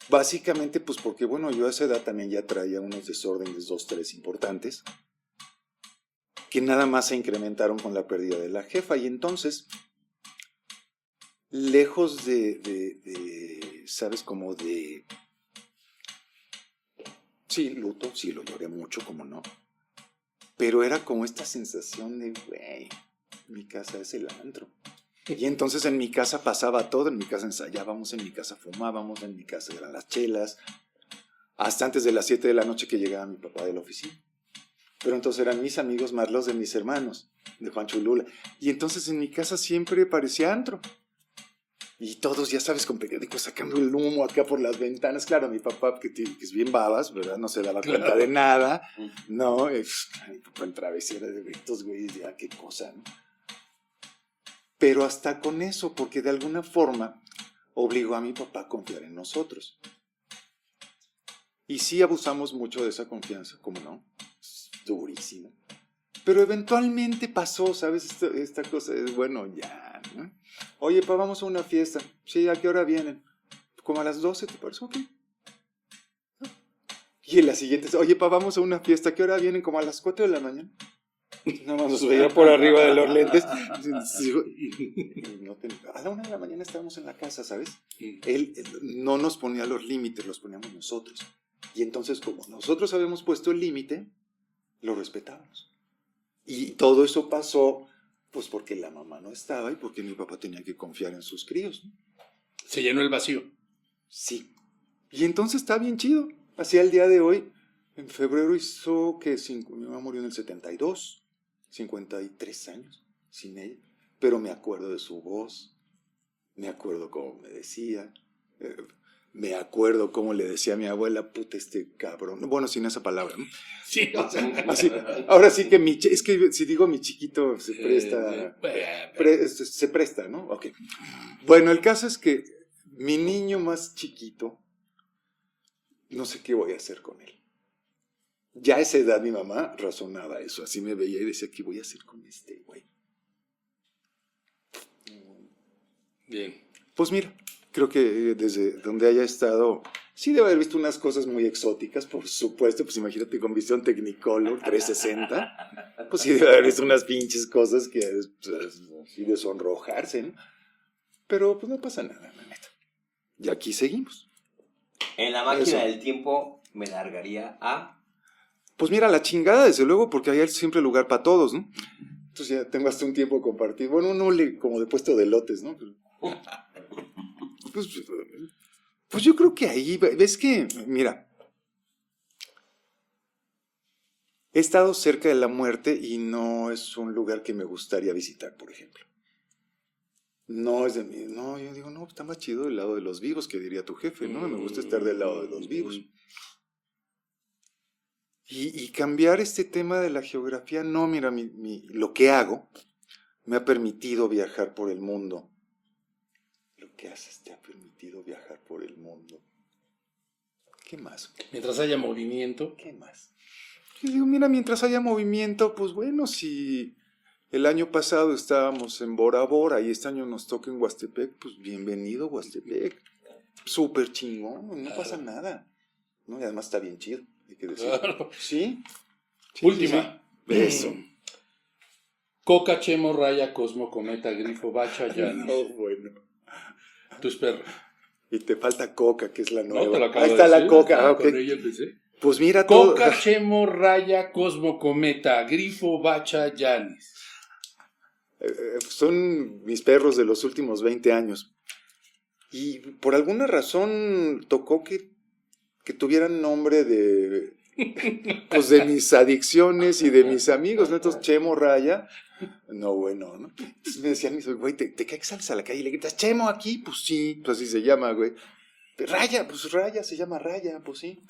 Básicamente, pues porque, bueno, yo a esa edad también ya traía unos desórdenes 2, 3 importantes, que nada más se incrementaron con la pérdida de la jefa. Y entonces, lejos ¿sabes? Como de... Sí, luto, sí, lo lloré mucho, como no. Pero era como esta sensación de, güey, mi casa es el antro. Y entonces en mi casa pasaba todo, en mi casa ensayábamos, en mi casa fumábamos, en mi casa eran las chelas, hasta antes de las 7 de la noche que llegaba mi papá de la oficina. Pero entonces eran mis amigos más los de mis hermanos, de Juancho y Lula. Y entonces en mi casa siempre parecía antro. Y todos, ya sabes, con periódicos sacando el humo acá por las ventanas. Claro, mi papá, que es bien babas, ¿verdad? No se daba cuenta de nada, ¿no? Mi papá entraba y era de estos güeyes, ya qué cosa, ¿no? Pero hasta con eso, porque de alguna forma obligó a mi papá a confiar en nosotros. Y sí abusamos mucho de esa confianza, ¿cómo no? Es durísimo. Pero eventualmente pasó, ¿sabes? Esta cosa es, bueno, ya, ¿no? Oye, pa, vamos a una fiesta. Sí, ¿a qué hora vienen? Como a las 12, ¿te parece? Ok. Y en la siguiente, oye, pa, vamos a una fiesta. ¿A qué hora vienen? Como a las 4 de la mañana. Nada más nos veía por arriba de los lentes. A la 1 de la mañana estábamos en la casa, ¿sabes? Él no nos ponía los límites, los poníamos nosotros. Y entonces, como nosotros habíamos puesto el límite, lo respetábamos. Y todo eso pasó, pues porque la mamá no estaba y porque mi papá tenía que confiar en sus críos, ¿no? Se llenó el vacío. Sí. Y entonces está bien chido. Así al día de hoy, en febrero hizo que mi mamá murió en el 72, 53 años sin ella. Pero me acuerdo de su voz, me acuerdo cómo me decía, me acuerdo cómo le decía a mi abuela, puta, este cabrón. Bueno, sin esa palabra, ¿no? Sí, o sea, así, ahora sí que es que si digo mi chiquito se presta, se presta, ¿no? Ok. Bueno, el caso es que mi niño más chiquito, no sé qué voy a hacer con él. Ya a esa edad mi mamá razonaba eso, así me veía y decía, ¿qué voy a hacer con este güey? Bien. Pues mira, creo que desde donde haya estado, sí debe haber visto unas cosas muy exóticas, por supuesto, pues imagínate con visión Technicolor 360, pues sí debe haber visto unas pinches cosas que pues, sí de sonrojarse, ¿no? Pero pues no pasa nada, la neta. Y aquí seguimos. En la máquina del tiempo me largaría a... Pues mira, la chingada, desde luego, porque hay siempre lugar para todos, ¿no? Entonces ya tengo hasta un tiempo compartido. Bueno, como de puesto de lotes, ¿no? Pues yo creo que ahí, ves que, mira, he estado cerca de la muerte y no es un lugar que me gustaría visitar, por ejemplo. No es de mí. No, yo digo, no, está más chido del lado de los vivos, que diría tu jefe, ¿no? Me gusta estar del lado de los vivos. Y cambiar este tema de la geografía, no, mira, lo que hago me ha permitido viajar por el mundo. Lo que haces te ha permitido viajar por el mundo. ¿Qué más? Mientras haya movimiento. ¿Qué más? Yo digo, mira, mientras haya movimiento, pues bueno, si el año pasado estábamos en Bora Bora y este año nos toca en Huastepec, pues bienvenido Huastepec. Súper chingón, no pasa nada. ¿No? Y además está bien chido, hay que decir. Claro. ¿Sí? Última. Sí. Eso. Coca, Chemo, Raya, Cosmo, Cometa, Grifo, Bacha, Yanis. No, bueno. Tus perros. Y te falta Coca, que es la nueva. No, te lo acabo Ahí de está decir. la Coca. Ah, ok. Con ella empecé. Pues mira todo. Coca, Chemo, Raya, Cosmo, Cometa, Grifo, Bacha, Yanis. Son mis perros de los últimos 20 años. Y por alguna razón tocó que tuvieran nombre de, pues de mis adicciones y de mis amigos, ¿no? Entonces, Chemo, Raya, no, bueno, ¿no? Entonces me decían, güey, ¿te cae que sales a la calle y le gritas, Chemo aquí? Pues sí, pues así se llama, güey. Raya, pues Raya, se llama Raya, pues sí.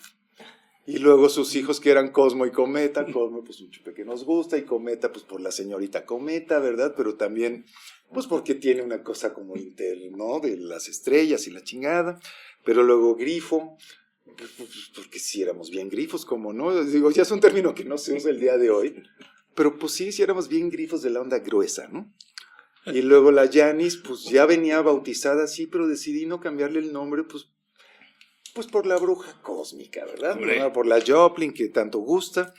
Y luego sus hijos que eran Cosmo y Cometa, Cosmo pues un chupe que nos gusta y Cometa pues por la señorita Cometa, ¿verdad? Pero también pues porque tiene una cosa como ¿no? De las estrellas y la chingada. Pero luego Grifo, pues, porque sí éramos bien grifos, como no, digo, ya es un término que no se usa el día de hoy, pero pues sí éramos bien grifos de la onda gruesa, ¿no? Y luego la Yanis, pues ya venía bautizada así, pero decidí no cambiarle el nombre, pues por la bruja cósmica, ¿verdad? ¿No? Por la Joplin, que tanto gusta.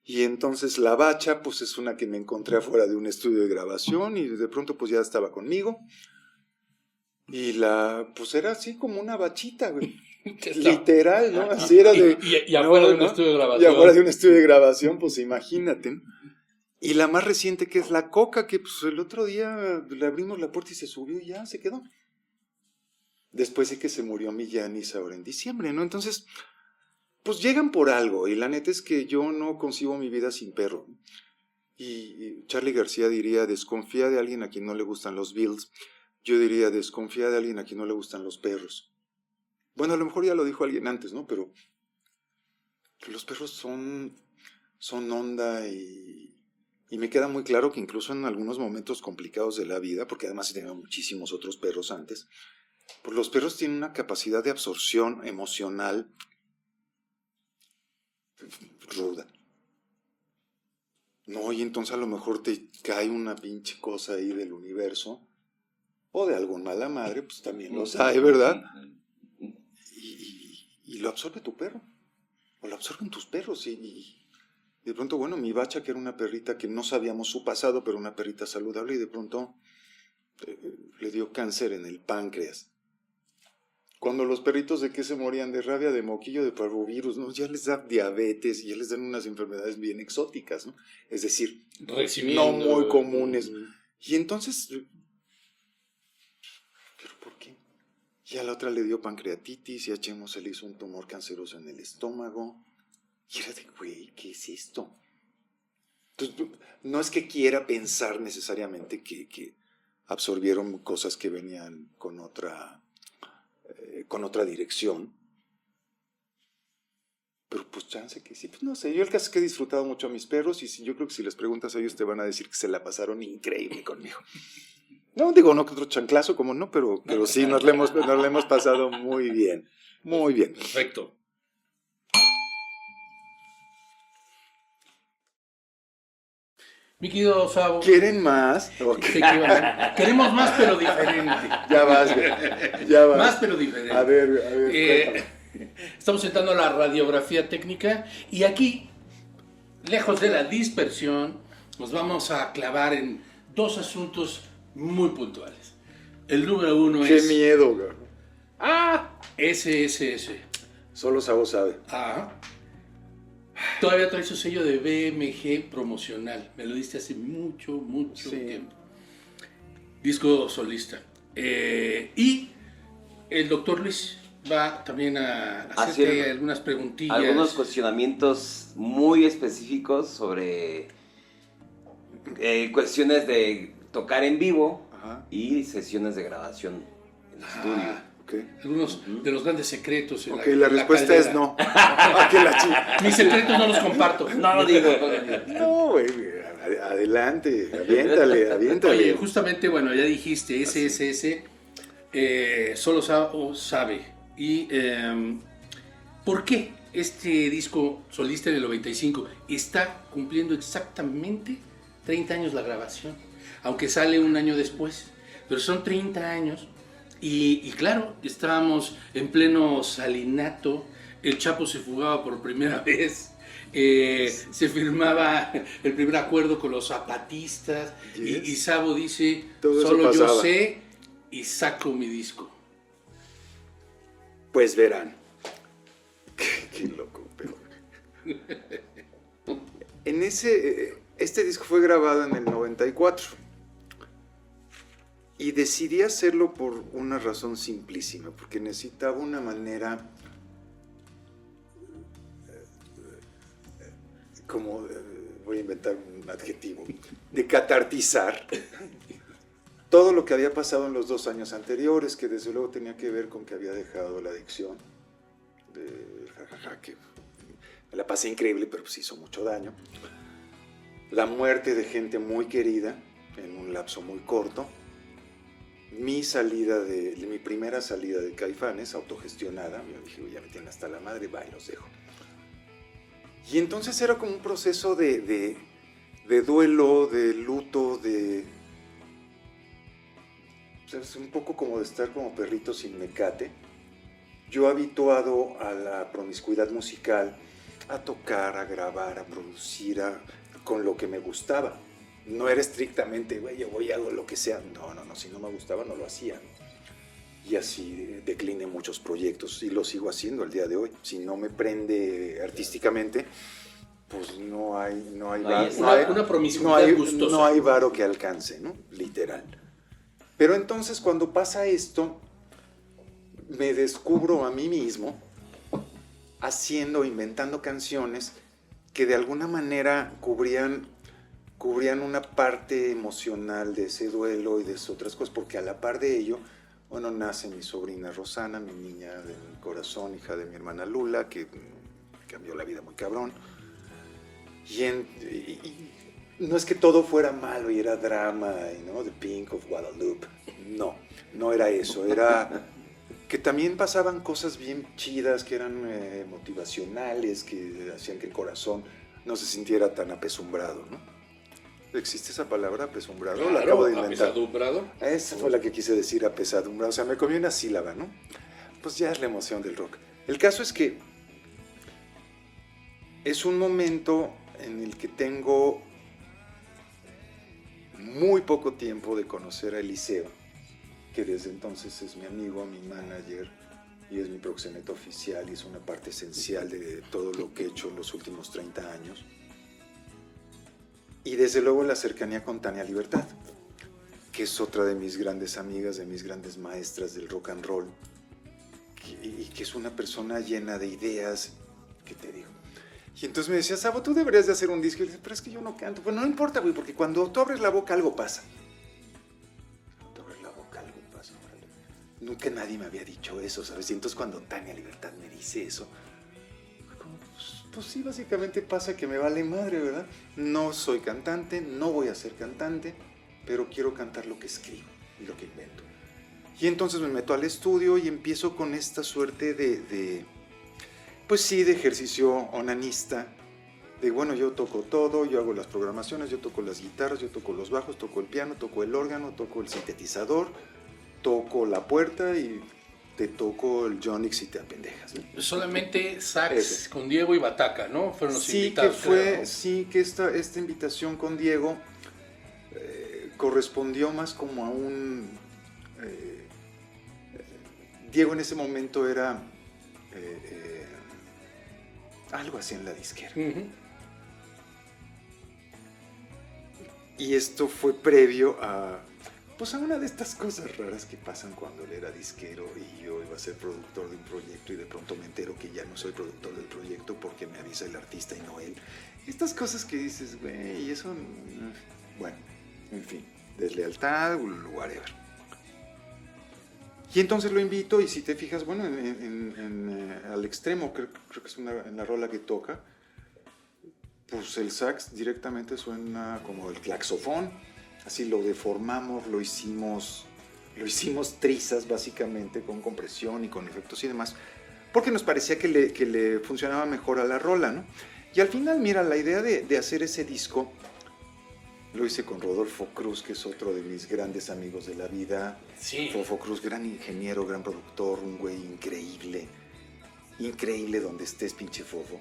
Y entonces la Bacha, pues es una que me encontré afuera de un estudio de grabación y de pronto pues ya estaba conmigo. Y pues era así como una bachita, güey. Literal, ¿no? Así era de... Y afuera de un estudio de grabación. Y afuera de un estudio de grabación, pues imagínate, ¿no? Y la más reciente que es la Coca, que pues el otro día le abrimos la puerta y se subió y ya se quedó. Después de que se murió mi Yanis ahora en diciembre, ¿no? Entonces, pues llegan por algo, y la neta es que yo no concibo mi vida sin perro. Y Charly García diría, desconfía de alguien a quien no le gustan los Beatles. Yo diría, desconfía de alguien a quien no le gustan los perros. Bueno, a lo mejor ya lo dijo alguien antes, ¿no? Pero los perros son onda y me queda muy claro que incluso en algunos momentos complicados de la vida, porque además he tenido muchísimos otros perros antes, pues los perros tienen una capacidad de absorción emocional ruda. No, y entonces a lo mejor te cae una pinche cosa ahí del universo, o de algún mala madre, pues también lo sabe, ¿verdad? Y lo absorbe tu perro, o lo absorben tus perros, y de pronto, bueno, mi Bacha, que era una perrita que no sabíamos su pasado, pero una perrita saludable, y de pronto le dio cáncer en el páncreas. Cuando los perritos de qué se morían, de rabia, de moquillo, de parvovirus, ¿no? Ya les da diabetes y ya les dan unas enfermedades bien exóticas, ¿no? Es decir, no muy comunes. Y entonces, ¿pero por qué? Y a la otra le dio pancreatitis y a Chemo se le hizo un tumor canceroso en el estómago. Y era de, güey, ¿qué es esto? Entonces, no es que quiera pensar necesariamente que absorbieron cosas que venían con otra dirección, pero pues chance que sí, pues no sé, yo el caso es que he disfrutado mucho a mis perros y yo creo que si les preguntas a ellos te van a decir que se la pasaron increíble conmigo. No digo no que otro chanclazo, como no, pero sí nos la hemos pasado muy bien, muy bien. Perfecto. Mi querido Sabo. ¿Quieren más? Okay. Queremos más, pero diferente. Ya vas. Más, pero diferente. A ver. Estamos entrando a la radiografía técnica y aquí, lejos de la dispersión, nos vamos a clavar en dos asuntos muy puntuales. El número uno ¡Qué es... miedo, güey! SSS. Solo Sabo sabe. Todavía trae su sello de BMG promocional. Me lo diste hace mucho tiempo. Disco solista. Y el doctor Luis va también a hacerte Hacer algunas preguntillas. algunos cuestionamientos muy específicos sobre cuestiones de tocar en vivo Ajá. y sesiones de grabación en estudio. Ok. Algunos de los grandes secretos. En Ok, la respuesta es no. Ah, que la Mis secretos no los comparto. No lo digo. No, güey, adelante, aviéntale. Oye, justamente, bueno, ya dijiste, SSS solo sabe. Y ¿por qué este disco Solista en el 95 está cumpliendo exactamente 30 años la grabación? Aunque sale un año después, pero son 30 años. Y claro, estábamos en pleno salinato, el Chapo se fugaba por primera vez, se firmaba el primer acuerdo con los zapatistas, Yes. y Sabo dice, Todo eso solo yo pasaba. sé y saco mi disco. Pues verán. Qué loco, pero. Este disco fue grabado en el 94. Y decidí hacerlo por una razón simplísima, porque necesitaba una manera voy a inventar un adjetivo, de catartizar todo lo que había pasado en los 2 años anteriores, que desde luego tenía que ver con que había dejado la adicción de jajaja, que me la pasé increíble, pero pues hizo mucho daño. La muerte de gente muy querida en un lapso muy corto. Mi primera salida de Caifanes, autogestionada, yo dije, ya me tienen hasta la madre, va y los dejo. Y entonces era como un proceso de duelo, de luto, es un poco como de estar como perrito sin mecate. Yo habituado a la promiscuidad musical, a tocar, a grabar, a producir, con lo que me gustaba. No era estrictamente, güey, yo voy y hago lo que sea. No, si no me gustaba no lo hacía. Y así decliné muchos proyectos y lo sigo haciendo al día de hoy. Si no me prende artísticamente, pues no hay Una promiscuidad gustosa. No hay varo que alcance, ¿no? Literal. Pero entonces cuando pasa esto, me descubro a mí mismo inventando canciones que de alguna manera cubrían una parte emocional de ese duelo y de esas otras cosas, porque a la par de ello, bueno, nace mi sobrina Rosana, mi niña de mi corazón, hija de mi hermana Lula, que cambió la vida muy cabrón. Y no es que todo fuera malo y era drama, ¿no? The Pink of Guadalupe. No era eso, era que también pasaban cosas bien chidas, que eran motivacionales, que hacían que el corazón no se sintiera tan apesumbrado, ¿no? ¿Existe esa palabra, apesumbrado? Claro, la acabo de inventar. apesadumbrado. Esa fue la que quise decir, apesadumbrado. O sea, me comí una sílaba, ¿no? Pues ya es la emoción del rock. El caso es que es un momento en el que tengo muy poco tiempo de conocer a Eliseo, que desde entonces es mi amigo, mi manager, y es mi proxeneta oficial, y es una parte esencial de todo lo que he hecho en los últimos 30 años. Y desde luego la cercanía con Tania Libertad, que es otra de mis grandes amigas, de mis grandes maestras del rock and roll, y que es una persona llena de ideas, ¿qué te digo? Y entonces me decía, Sabo, tú deberías de hacer un disco. Y le dije, pero es que yo no canto. Pues no importa, güey, porque cuando tú abres la boca algo pasa. Cuando tú abres la boca algo pasa. Nunca nadie me había dicho eso, ¿sabes? Y entonces cuando Tania Libertad me dice eso, pues sí, básicamente pasa que me vale madre, ¿verdad? No soy cantante, no voy a ser cantante, pero quiero cantar lo que escribo y lo que invento. Y entonces me meto al estudio y empiezo con esta suerte pues sí, de ejercicio onanista, de bueno, yo toco todo, yo hago las programaciones, yo toco las guitarras, yo toco los bajos, toco el piano, toco el órgano, toco el sintetizador, toco la puerta y te toco el Jonix y te apendejas, ¿no? Solamente sax Eso. con Diego y Bataca, ¿no? Fueron los invitados. Que esta invitación con Diego correspondió más como a un... Diego en ese momento era algo así en la disquera. Uh-huh. Y esto fue previo a pues a una de estas cosas raras que pasan cuando él era disquero y yo iba a ser productor de un proyecto y de pronto me entero que ya no soy productor del proyecto porque me avisa el artista y no él. Estas cosas que dices, güey, y eso, bueno, en fin, deslealtad, whatever. Y entonces lo invito y si te fijas, bueno, al extremo, creo que es en la rola que toca, pues el sax directamente suena como el claxofón. Así lo deformamos, lo hicimos trizas básicamente con compresión y con efectos y demás, porque nos parecía que le funcionaba mejor a la rola, ¿no? Y al final, mira, la idea de hacer ese disco lo hice con Rodolfo Cruz, que es otro de mis grandes amigos de la vida. Sí. Fofo Cruz, gran ingeniero, gran productor, un güey increíble donde estés, pinche Fofo.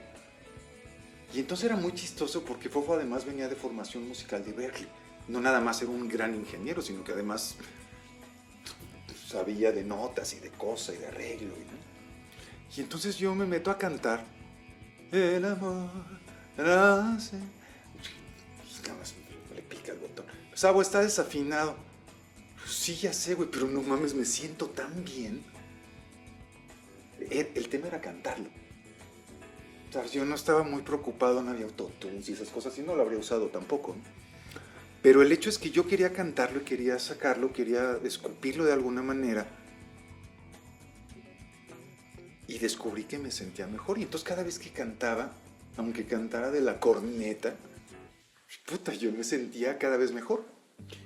Y entonces era muy chistoso porque Fofo además venía de formación musical de Berklee. No nada más era un gran ingeniero, sino que además sabía de notas y de cosas y de arreglo. Y entonces yo me meto a cantar. El amor nace. Y nada más le pica el botón. Sabo, está desafinado. Sí, ya sé, güey, pero no mames, me siento tan bien. El tema era cantarlo. O sea, yo no estaba muy preocupado, no había autotunes y esas cosas, y no lo habría usado tampoco, ¿no? Pero el hecho es que yo quería cantarlo y quería sacarlo, quería escupirlo de alguna manera. Y descubrí que me sentía mejor. Y entonces cada vez que cantaba, aunque cantara de la corneta, puta, yo me sentía cada vez mejor.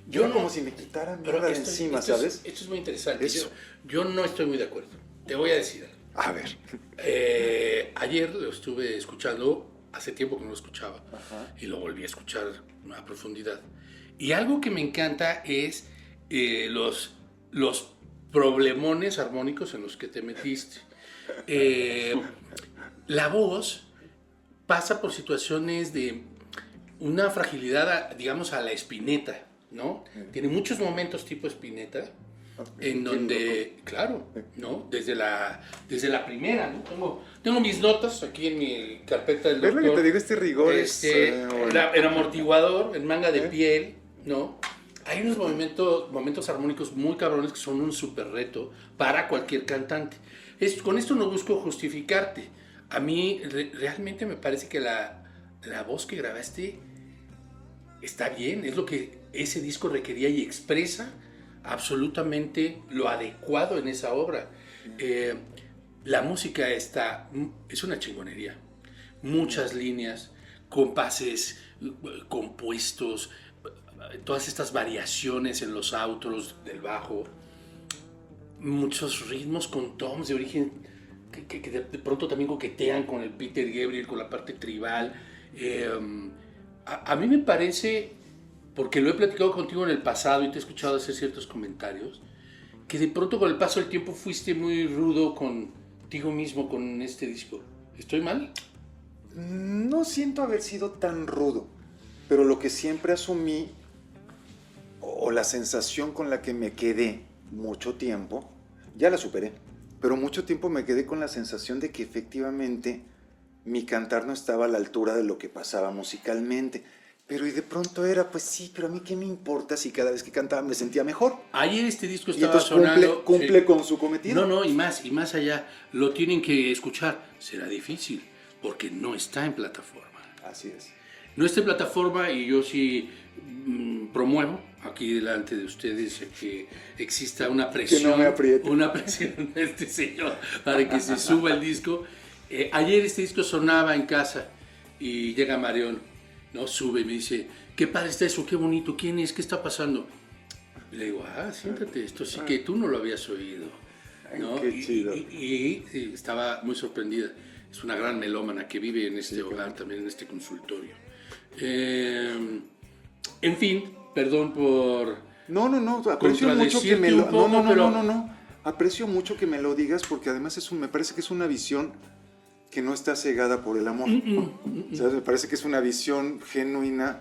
Yo era como si me quitaran nada de encima, ¿sabes? Esto es muy interesante. Eso. Yo no estoy muy de acuerdo. Te voy a decir algo. A ver. Ayer lo estuve escuchando, hace tiempo que no lo escuchaba, Ajá. y lo volví a escuchar a profundidad. Y algo que me encanta es los problemones armónicos en los que te metiste. La voz pasa por situaciones de una fragilidad, digamos, a la Spinetta, ¿no? Tiene muchos momentos tipo Spinetta, en donde, claro, ¿no? Desde la primera, ¿no? Tengo mis notas aquí en mi carpeta del ¿Ves doctor. lo que te digo? Este rigor es... El amortiguador, en manga de piel, ¿no? Hay unos momentos armónicos muy cabrones que son un súper reto para cualquier cantante. Con esto no busco justificarte. A mí realmente me parece que la voz que grabaste está bien, es lo que ese disco requería y expresa absolutamente lo adecuado en esa obra. La música es una chingonería. Muchas líneas, compases compuestos, todas estas variaciones en los outros del bajo, muchos ritmos con toms de origen que de pronto también coquetean con el Peter Gabriel, con la parte tribal. A mí me parece, porque lo he platicado contigo en el pasado y te he escuchado hacer ciertos comentarios, que de pronto con el paso del tiempo fuiste muy rudo contigo mismo con este disco. ¿Estoy mal? No siento haber sido tan rudo, pero lo que siempre asumí, o la sensación con la que me quedé mucho tiempo, ya la superé, pero mucho tiempo me quedé con la sensación de que efectivamente mi cantar no estaba a la altura de lo que pasaba musicalmente. Pero y de pronto era, pues sí, pero a mí qué me importa si cada vez que cantaba me sentía mejor. Ayer este disco Y estaba entonces sonando. cumple sí. con su cometido. No, y más allá. Lo tienen que escuchar. Será difícil, porque no está en plataforma. Así es. No está en plataforma y yo sí promuevo aquí delante de ustedes que exista una presión. Que no me apriete. Una presión de este señor para que se suba el disco. Ayer este disco sonaba en casa y llega Marión, ¿no? Sube y me dice, qué padre está eso, qué bonito, ¿quién es? ¿Qué está pasando? Y le digo, siéntate, esto sí que tú no lo habías oído, ¿no? Qué chido. Y estaba muy sorprendida. Es una gran melómana que vive en este hogar, también en este consultorio. En fin, perdón por... No, aprecio mucho que me lo... No. Aprecio mucho que me lo digas porque además me parece que es una visión que no está cegada por el amor. ¿Sabes? Me parece que es una visión genuina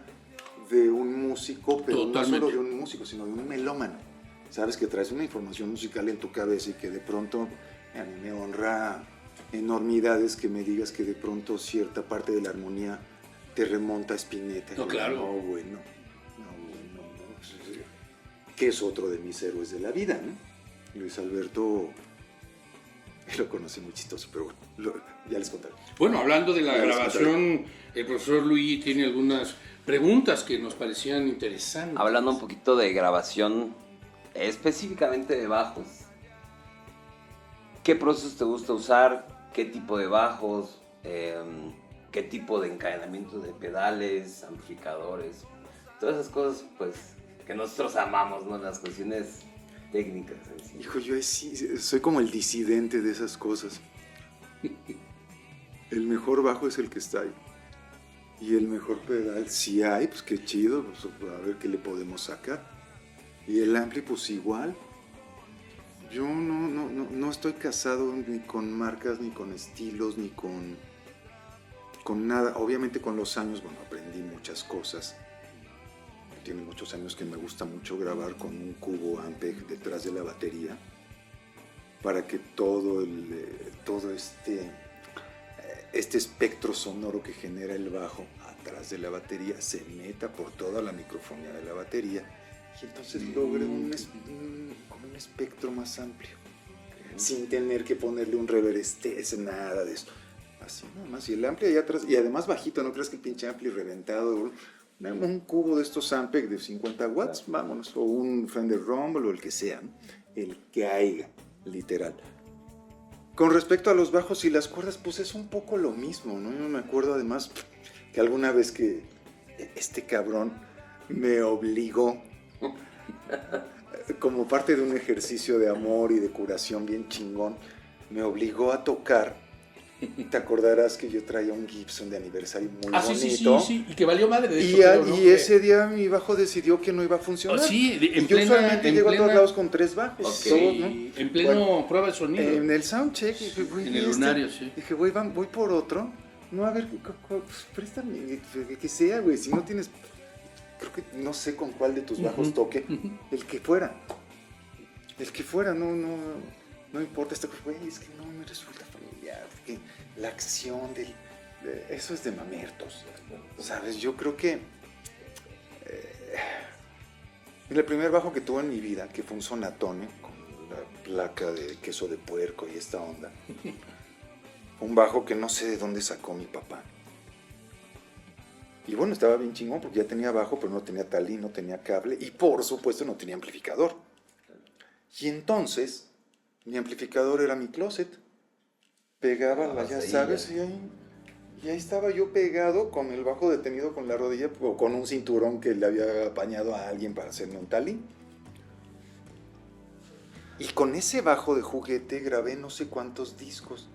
de un músico, pero Totalmente. no solo de un músico, sino de un melómano. Sabes que traes una información musical en tu cabeza y que de pronto a mí me honra enormidades que me digas que de pronto cierta parte de la armonía te remonta a Spinetta. No, claro. No, bueno. que es otro de mis héroes de la vida, ¿no? Luis Alberto, lo conocí muy chistoso, pero bueno, ya les contaré. Bueno, hablando de la Ya les grabación, el profesor Luigi tiene algunas preguntas que nos parecían interesantes. Hablando un poquito de grabación, específicamente de bajos, ¿qué procesos te gusta usar? ¿Qué tipo de bajos? ¿Qué tipo de encadenamiento de pedales, amplificadores? Todas esas cosas, pues, que nosotros amamos, ¿no? Las cuestiones técnicas. ¿Sí? Hijo, yo soy como el disidente de esas cosas. El mejor bajo es el que está ahí. Y el mejor pedal, si hay, pues qué chido, pues, a ver qué le podemos sacar. Y el ampli, pues igual. Yo no estoy casado ni con marcas, ni con estilos, ni con nada. Obviamente con los años, bueno, aprendí muchas cosas. Tiene muchos años que me gusta mucho grabar con un cubo Ampeg detrás de la batería para que todo este espectro sonoro que genera el bajo atrás de la batería se meta por toda la microfonía de la batería y entonces logre un espectro más amplio sin tener que ponerle un reverb nada de esto. Así nada más, y el ampli allá atrás, y además bajito, no creas que el pinche ampli reventado, un cubo de estos Ampeg de 50 watts, vámonos, o un Fender Rumble o el que sea, ¿no? El que haya, literal. Con respecto a los bajos y las cuerdas, pues es un poco lo mismo, ¿no? Yo me acuerdo además que alguna vez que este cabrón me obligó, como parte de un ejercicio de amor y de curación bien chingón, me obligó a tocar. Te acordarás que yo traía un Gibson de aniversario muy bonito. Sí, y que valió madre de Y, hecho, creo, ¿no? y ese día mi bajo decidió que no iba a funcionar. Sí, y yo usualmente llego a todos lados con 3 bajos. Okay. Todos, ¿no? En pleno prueba de sonido. En el soundcheck. Dije, güey, en el lunario, sí. Dije, güey, voy por otro. No, a ver, pues, préstame, el que sea, güey. Si no tienes, creo que no sé con cuál de tus bajos toque. El que fuera. El que fuera, no importa. Güey, es que no me resulta familiar. Que la acción eso es de mamertos. ¿Sabes? Yo creo que el primer bajo que tuve en mi vida, que fue un Sonatone, con la placa de queso de puerco y esta onda, un bajo que no sé de dónde sacó mi papá. Y bueno, estaba bien chingón porque ya tenía bajo, pero no tenía talí, no tenía cable y por supuesto no tenía amplificador. Y entonces, mi amplificador era mi closet. Pegaba, ya sabes, y ahí estaba yo pegado con el bajo detenido con la rodilla o con un cinturón que le había apañado a alguien para hacerme un talí. Y con ese bajo de juguete grabé no sé cuántos discos.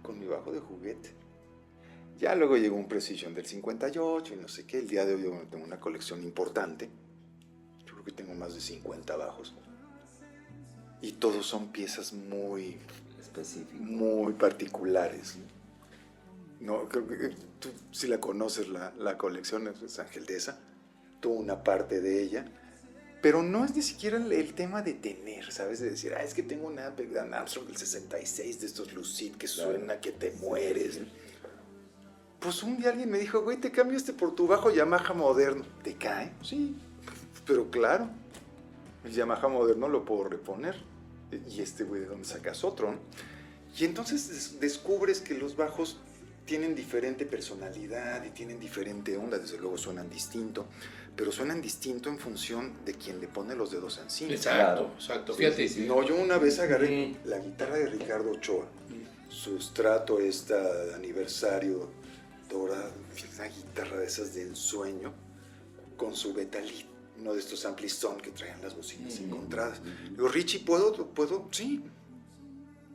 Con mi bajo de juguete. Ya luego llegó un Precision del 58 y no sé qué. El día de hoy yo tengo una colección importante. Yo creo que tengo más de 50 bajos. Y todos son piezas muy específicas, muy particulares. No, creo que tú si la conoces, la colección es Ángel Deza. Tuvo una parte de ella. Pero no es ni siquiera el tema de tener, ¿sabes? De decir, es que tengo una Ampeg Armstrong del 66 de estos Lucid que suena que te mueres. Pues un día alguien me dijo, güey, te cambio por tu bajo Yamaha moderno. ¿Te cae? Sí, pero claro, el Yamaha moderno lo puedo reponer. Y güey, ¿de dónde sacas otro? ¿No? Y entonces descubres que los bajos tienen diferente personalidad y tienen diferente onda. Desde luego suenan distinto, pero suenan distinto en función de quien le pone los dedos encima. Exacto, exacto. Fíjate. Sí. No, yo una vez agarré la guitarra de Ricardo Ochoa, su Strato de aniversario dorado, una guitarra de esas de ensueño, con su Betalit, uno de estos Amplistone que traían las bocinas encontradas. Digo, Richie, ¿puedo? Sí.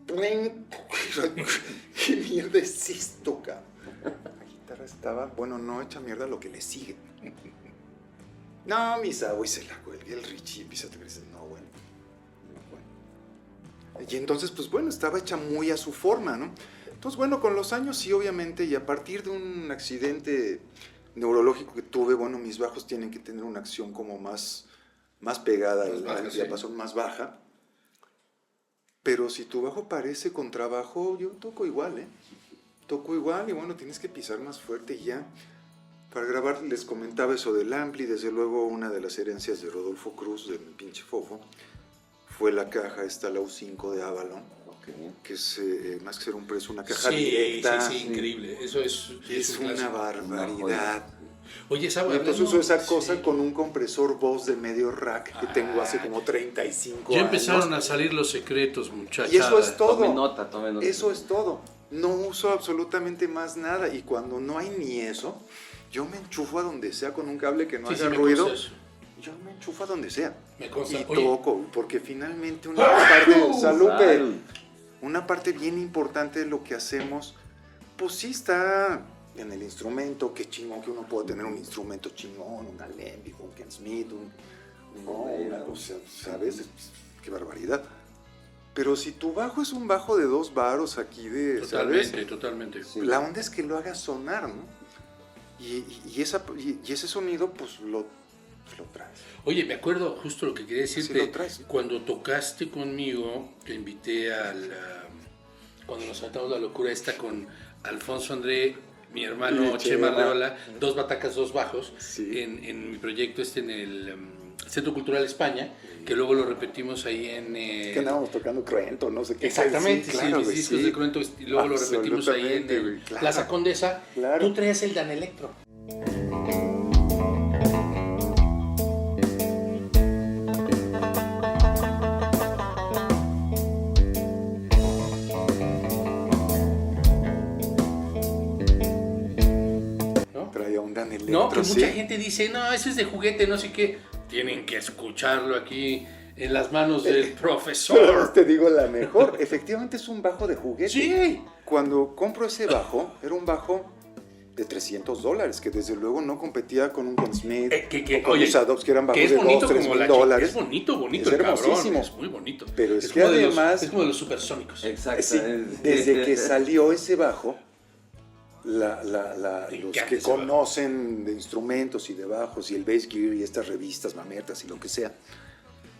¿Qué mierda es esto, cabrón? La guitarra estaba, bueno, no hecha mierda lo que le sigue. No, misa, güey, se la cuelgue el Richie y empieza a decir, no, bueno. Y entonces, pues bueno, estaba hecha muy a su forma, ¿no? Entonces, bueno, con los años sí, obviamente, y a partir de un accidente neurológico que tuve, bueno, mis bajos tienen que tener una acción como más pegada al diapasón, más baja. Pero si tu bajo parece contrabajo, yo toco igual, Toco igual y bueno, tienes que pisar más fuerte y ya. Para grabar les comentaba eso del ampli, desde luego una de las herencias de Rodolfo Cruz, de mi pinche fofo, fue la caja esta, la U5 de Avalon, que es más que ser un precio, una caja directa. Sí, increíble. Eso es un una clásico. barbaridad. Oye, Y entonces uso esa cosa con un compresor Boss de medio rack que tengo hace como 35 Ya años. empezaron a salir los secretos, muchachos. Y eso es todo. Tome nota. Eso es todo. No uso absolutamente más nada. Y cuando no hay ni eso, yo me enchufo a donde sea con un cable que no haga ruido. Yo me enchufo a donde sea. Me consta. Y Oye. toco, porque finalmente una parte, salud, una parte bien importante de lo que hacemos, pues sí está en el instrumento. Qué chingón que uno pueda tener un instrumento chingón, un alembic, un Ken Smith, o sea, ¿sabes? Qué barbaridad. Pero si tu bajo es un bajo de 2 varos aquí de, Totalmente. Sí. la onda es que lo haga sonar, ¿no? Y ese sonido, pues lo traes. Oye, me acuerdo justo lo que quería decirte. Sí lo traes. Cuando tocaste conmigo, te invité cuando nos saltamos la locura esta con Alfonso André, mi hermano Y Chema Chema. Arreola, 2 batacas, 2 bajos, Sí. en mi proyecto en el Centro Cultural España, que luego lo repetimos ahí en... Que andábamos tocando Cruento, no sé qué. Exactamente, sí, claro, mis güey, discos sí. de Cruento, y luego lo repetimos ahí en Absolutamente, güey, claro. Plaza Condesa. Claro. Tú traías el Dan Electro. ¿No? Traía un Dan Electro, No, que sí. mucha gente dice, no, eso es de juguete, no sé qué. Tienen que escucharlo aquí en las manos del Pero profesor. te digo la mejor. Efectivamente es un bajo de juguete. Sí. Cuando compro ese bajo, era un bajo de $300, que desde luego no competía con un Ken Smith, o con oye, los Adops, que eran bajos que es de bonito 2, $3 como mil la dólares. Es bonito Es el cabrón, hermosísimo. es muy bonito. Pero es que como de además- es como de los supersónicos. Exacto. Sí, desde que salió ese bajo, Me los encanta que ese bajo. conocen de instrumentos y de bajos y el Bass Gear y estas revistas mamertas y lo que sea,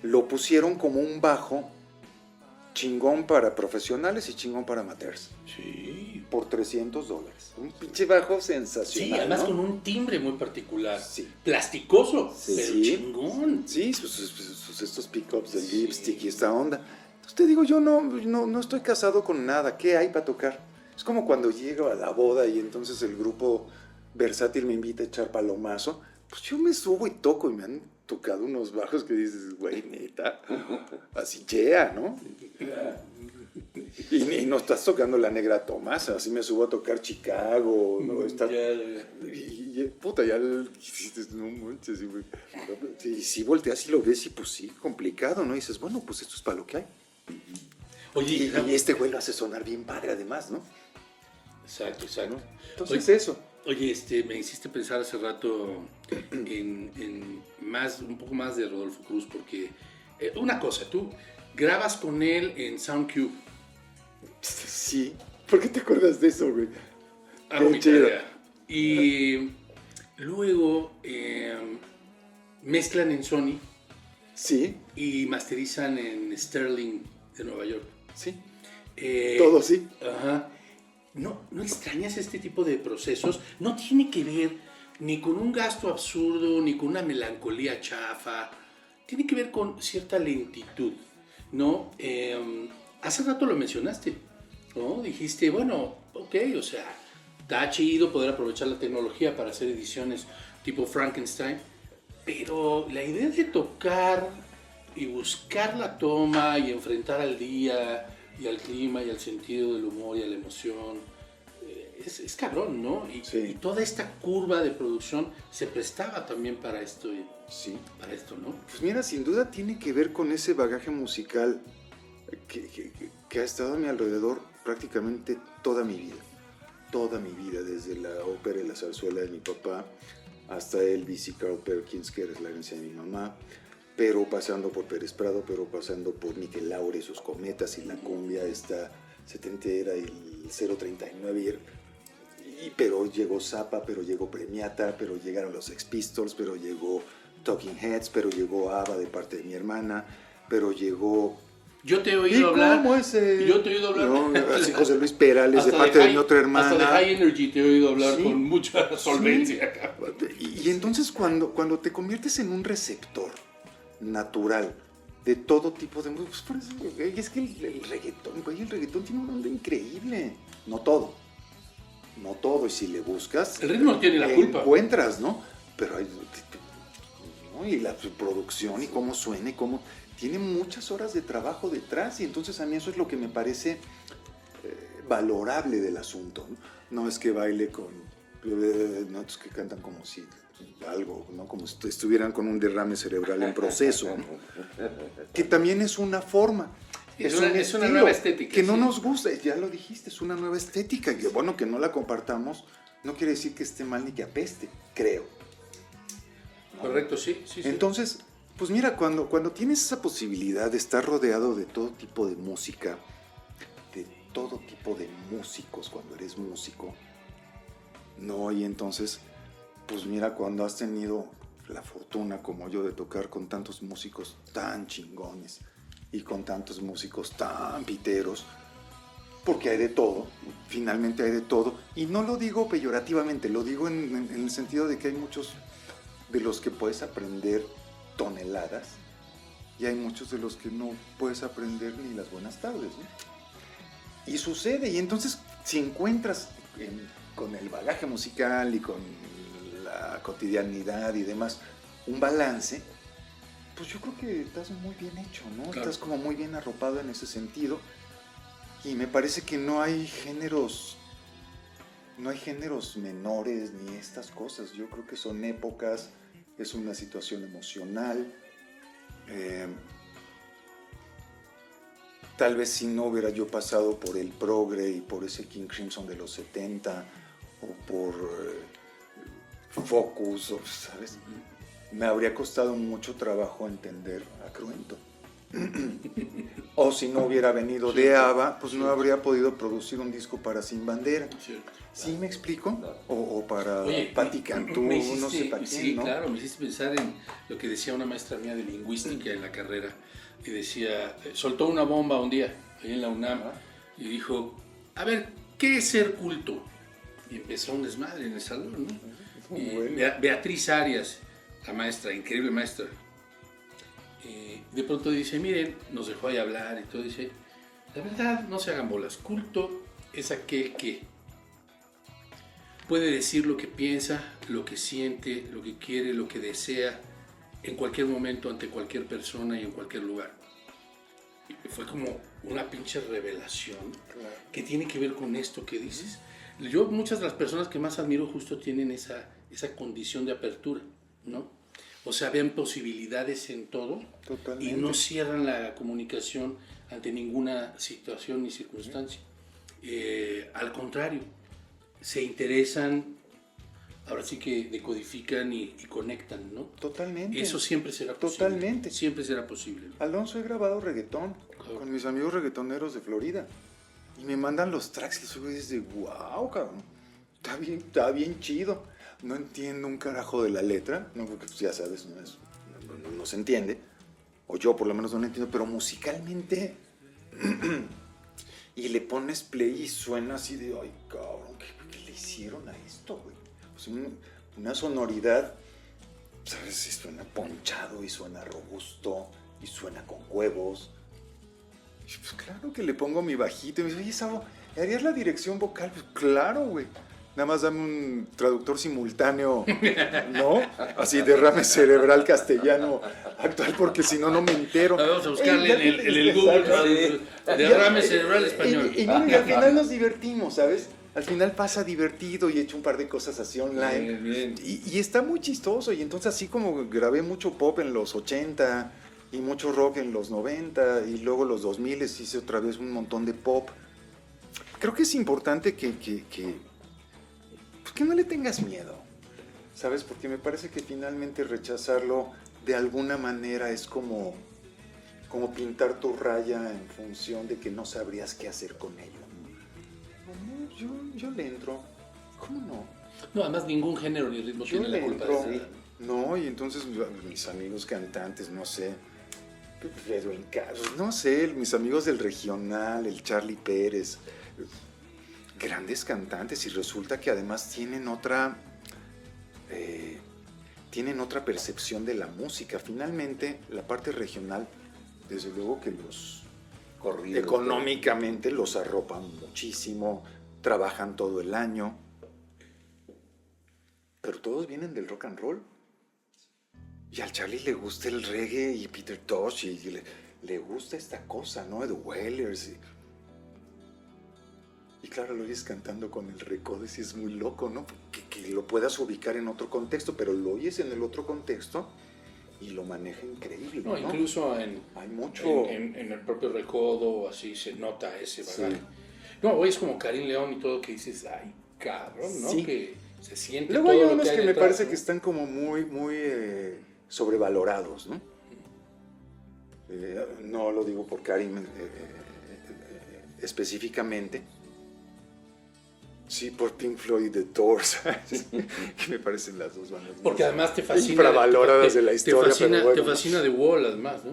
lo pusieron como un bajo chingón para profesionales y chingón para amateurs, Sí. por $300. Un pinche bajo Sí, sensacional, además ¿no? con un timbre muy particular. Sí. Plasticoso, Sí. pero Sí. chingón. Sí, estos pickups del lipstick y esta onda. Entonces te digo, yo no estoy casado con nada. ¿Qué hay para tocar? Es como cuando llego a la boda y entonces el grupo versátil me invita a echar palomazo. Pues yo me subo y toco y me han tocado unos bajos que dices, güey, neta, así chea, ¿no? Y no estás tocando la Negra Tomasa, así me subo a tocar Chicago, ¿no? Puta, dices, no manches, güey. Y si volteas y lo ves y pues sí, complicado, ¿no? Y dices, bueno, pues esto es para lo que hay. Oye, Y este güey lo hace sonar bien padre además, ¿no? exacto. Entonces eso. Oye, me hiciste pensar hace rato en un poco más de Rodolfo Cruz, porque una cosa, tú grabas con él en SoundCube. Sí. ¿Por qué te acuerdas de eso, güey? Hago Qué mi chido. tarea. Y luego mezclan en Sony Sí, y masterizan en Sterling de Nueva York. sí. Eh, Todo sí. Ajá. ¿No extrañas este tipo de procesos? No tiene que ver ni con un gasto absurdo, ni con una melancolía chafa. Tiene que ver con cierta lentitud, ¿no? Hace rato lo mencionaste, ¿no? Dijiste, bueno, ok, o sea, está chido poder aprovechar la tecnología para hacer ediciones tipo Frankenstein, pero la idea de tocar y buscar la toma y enfrentar al día y al clima y al sentido del humor y a la emoción, es cabrón, ¿no? Sí. Y toda esta curva de producción se prestaba también para esto, Sí. ¿no? Pues mira, sin duda tiene que ver con ese bagaje musical que ha estado a mi alrededor prácticamente toda mi vida. Toda mi vida, desde la ópera y la zarzuela de mi papá hasta Elvis y Carl Perkins, que era la herencia de mi mamá, pero pasando por Pérez Prado, pero pasando por Miquel Laure, sus cometas y la cumbia esta setentera y el 039, pero llegó Zappa, pero llegó Premiata, pero llegaron los Sex Pistols, pero llegó Talking Heads, pero llegó ABBA de parte de mi hermana, pero llegó Yo te he ¿Y oído hablar. cómo ese? Yo te he oído hablar. No, José Luis Perales, de Hasta parte de mi High- otra hermana. Hasta de High Energy te he oído hablar Sí. con mucha solvencia. Y entonces cuando te conviertes en un receptor natural de todo tipo de música, pues por eso, güey, es que el reggaetón, güey, el reggaetón tiene una onda increíble. No todo, y si le buscas, El ritmo tiene la culpa. encuentras, ¿no? Pero hay, ¿no? Y la producción y cómo suena y cómo... Tiene muchas horas de trabajo detrás y entonces a mí eso es lo que me parece valorable del asunto, ¿no? No es que baile con... No es que cantan como si algo, ¿no? Como si estuvieran con un derrame cerebral en proceso, ¿no? Que también es una forma. Es un una estilo nueva estética, que no sí. nos gusta, ya lo dijiste, es una nueva estética. Y bueno, que no la compartamos no quiere decir que esté mal ni que apeste, creo. Correcto, sí. Entonces, pues mira, cuando tienes esa posibilidad de estar rodeado de todo tipo de música, de todo tipo de músicos, cuando eres músico, no, y entonces, pues mira, cuando has tenido la fortuna como yo de tocar con tantos músicos tan chingones y con tantos músicos tan piteros, porque hay de todo, finalmente hay de todo, y no lo digo peyorativamente, lo digo en el sentido de que hay muchos de los que puedes aprender toneladas y hay muchos de los que no puedes aprender ni las buenas tardes, ¿no? Y sucede, y entonces si encuentras con el bagaje musical y con la cotidianidad y demás un balance, pues yo creo que estás muy bien hecho, ¿no? Claro. Estás como muy bien arropado en ese sentido y me parece que no hay géneros menores ni estas cosas. Yo creo que son épocas, es una situación emocional. Tal vez si no hubiera yo pasado por el progre y por ese King Crimson de los 70 o por Focus, o, ¿sabes? Me habría costado mucho trabajo entender a Cruento. O si no hubiera venido de ABBA, pues no habría podido producir un disco para Sin Bandera. ¿Sí me explico? O para Oye, Patti Cantú, no sé para quién, sí, ¿no? claro, me hiciste pensar en lo que decía una maestra mía de lingüística en la carrera, y decía, soltó una bomba un día, ahí en la UNAM, y dijo, a ver, ¿qué es ser culto? Y empezó un desmadre en el salón, ¿no? Y Bueno. Beatriz Arias, la maestra, increíble maestra, de pronto dice, miren, nos dejó ahí hablar y todo, dice, la verdad, no se hagan bolas, culto es aquel que puede decir lo que piensa, lo que siente, lo que quiere, lo que desea, en cualquier momento, ante cualquier persona y en cualquier lugar. Y fue como una pinche revelación que tiene que ver con esto que dices. Yo, muchas de las personas que más admiro justo tienen esa condición de apertura, ¿no? O sea, ven posibilidades en todo. Totalmente. Y no cierran la comunicación ante ninguna situación ni circunstancia. Al contrario, se interesan, ahora sí que decodifican y conectan, ¿no? Totalmente. Eso siempre será posible. Totalmente. Siempre será posible. Alonso, he grabado reggaetón con mis amigos reggaetoneros de Florida. Y me mandan los tracks y soy de wow, cabrón. Está bien chido. No entiendo un carajo de la letra, no, porque pues, ya sabes, no se entiende. O yo por lo menos no lo entiendo, pero musicalmente... y le pones play y suena así de, ay, cabrón, ¿qué le hicieron a esto, güey? Pues una sonoridad, ¿sabes? Y suena ponchado y suena robusto y suena con huevos. Y pues claro que le pongo mi bajito y me dice, oye, Sabo, ¿harías la dirección vocal? Pues claro, güey. Nada más dame un traductor simultáneo, ¿no? Así, derrame cerebral castellano actual, porque si no, no me entero. Vamos a buscarle en el Google, ¿no? Derrame cerebral español. Y al final nos divertimos, ¿sabes? Al final pasa divertido y he hecho un par de cosas así online. Bien. Y está muy chistoso. Y entonces así como grabé mucho pop en los 80 y mucho rock en los 90 y luego los 2000 hice otra vez un montón de pop. Creo que es importante que no le tengas miedo, ¿sabes? Porque me parece que finalmente rechazarlo de alguna manera es como pintar tu raya en función de que no sabrías qué hacer con ello. No, yo le entro. ¿Cómo no? No, además ningún género ni ritmo Yo tiene le la culpa entro. de nada. No, y entonces mis amigos cantantes, no sé, Pero no sé, mis amigos del regional, el Charlie Pérez, grandes cantantes, y resulta que además tienen otra percepción de la música. Finalmente, la parte regional, desde luego que los Corridos, económicamente los arropan muchísimo, trabajan todo el año, pero todos vienen del rock and roll. Y al Charlie le gusta el reggae y Peter Tosh, y le gusta esta cosa, ¿no? The Wailers. Y claro, lo oyes cantando con el recodo, y es muy loco, ¿no? Que lo puedas ubicar en otro contexto, pero lo oyes en el otro contexto y lo maneja increíble, ¿no? Incluso hay mucho... en el propio recodo, así se nota ese bagaje. Sí. No, oyes como Karim León y todo, que dices, ay, cabrón, ¿no? Sí. Que se siente Luego todo hay lo unos hay que me detrás, parece ¿no? que están como muy sobrevalorados, ¿no? No lo digo por Karim específicamente. Sí, por Pink Floyd y The Doors, que me parecen las dos bandas Porque además te fascina. infravaloradas de la historia. Te fascina The Wall, además, ¿no?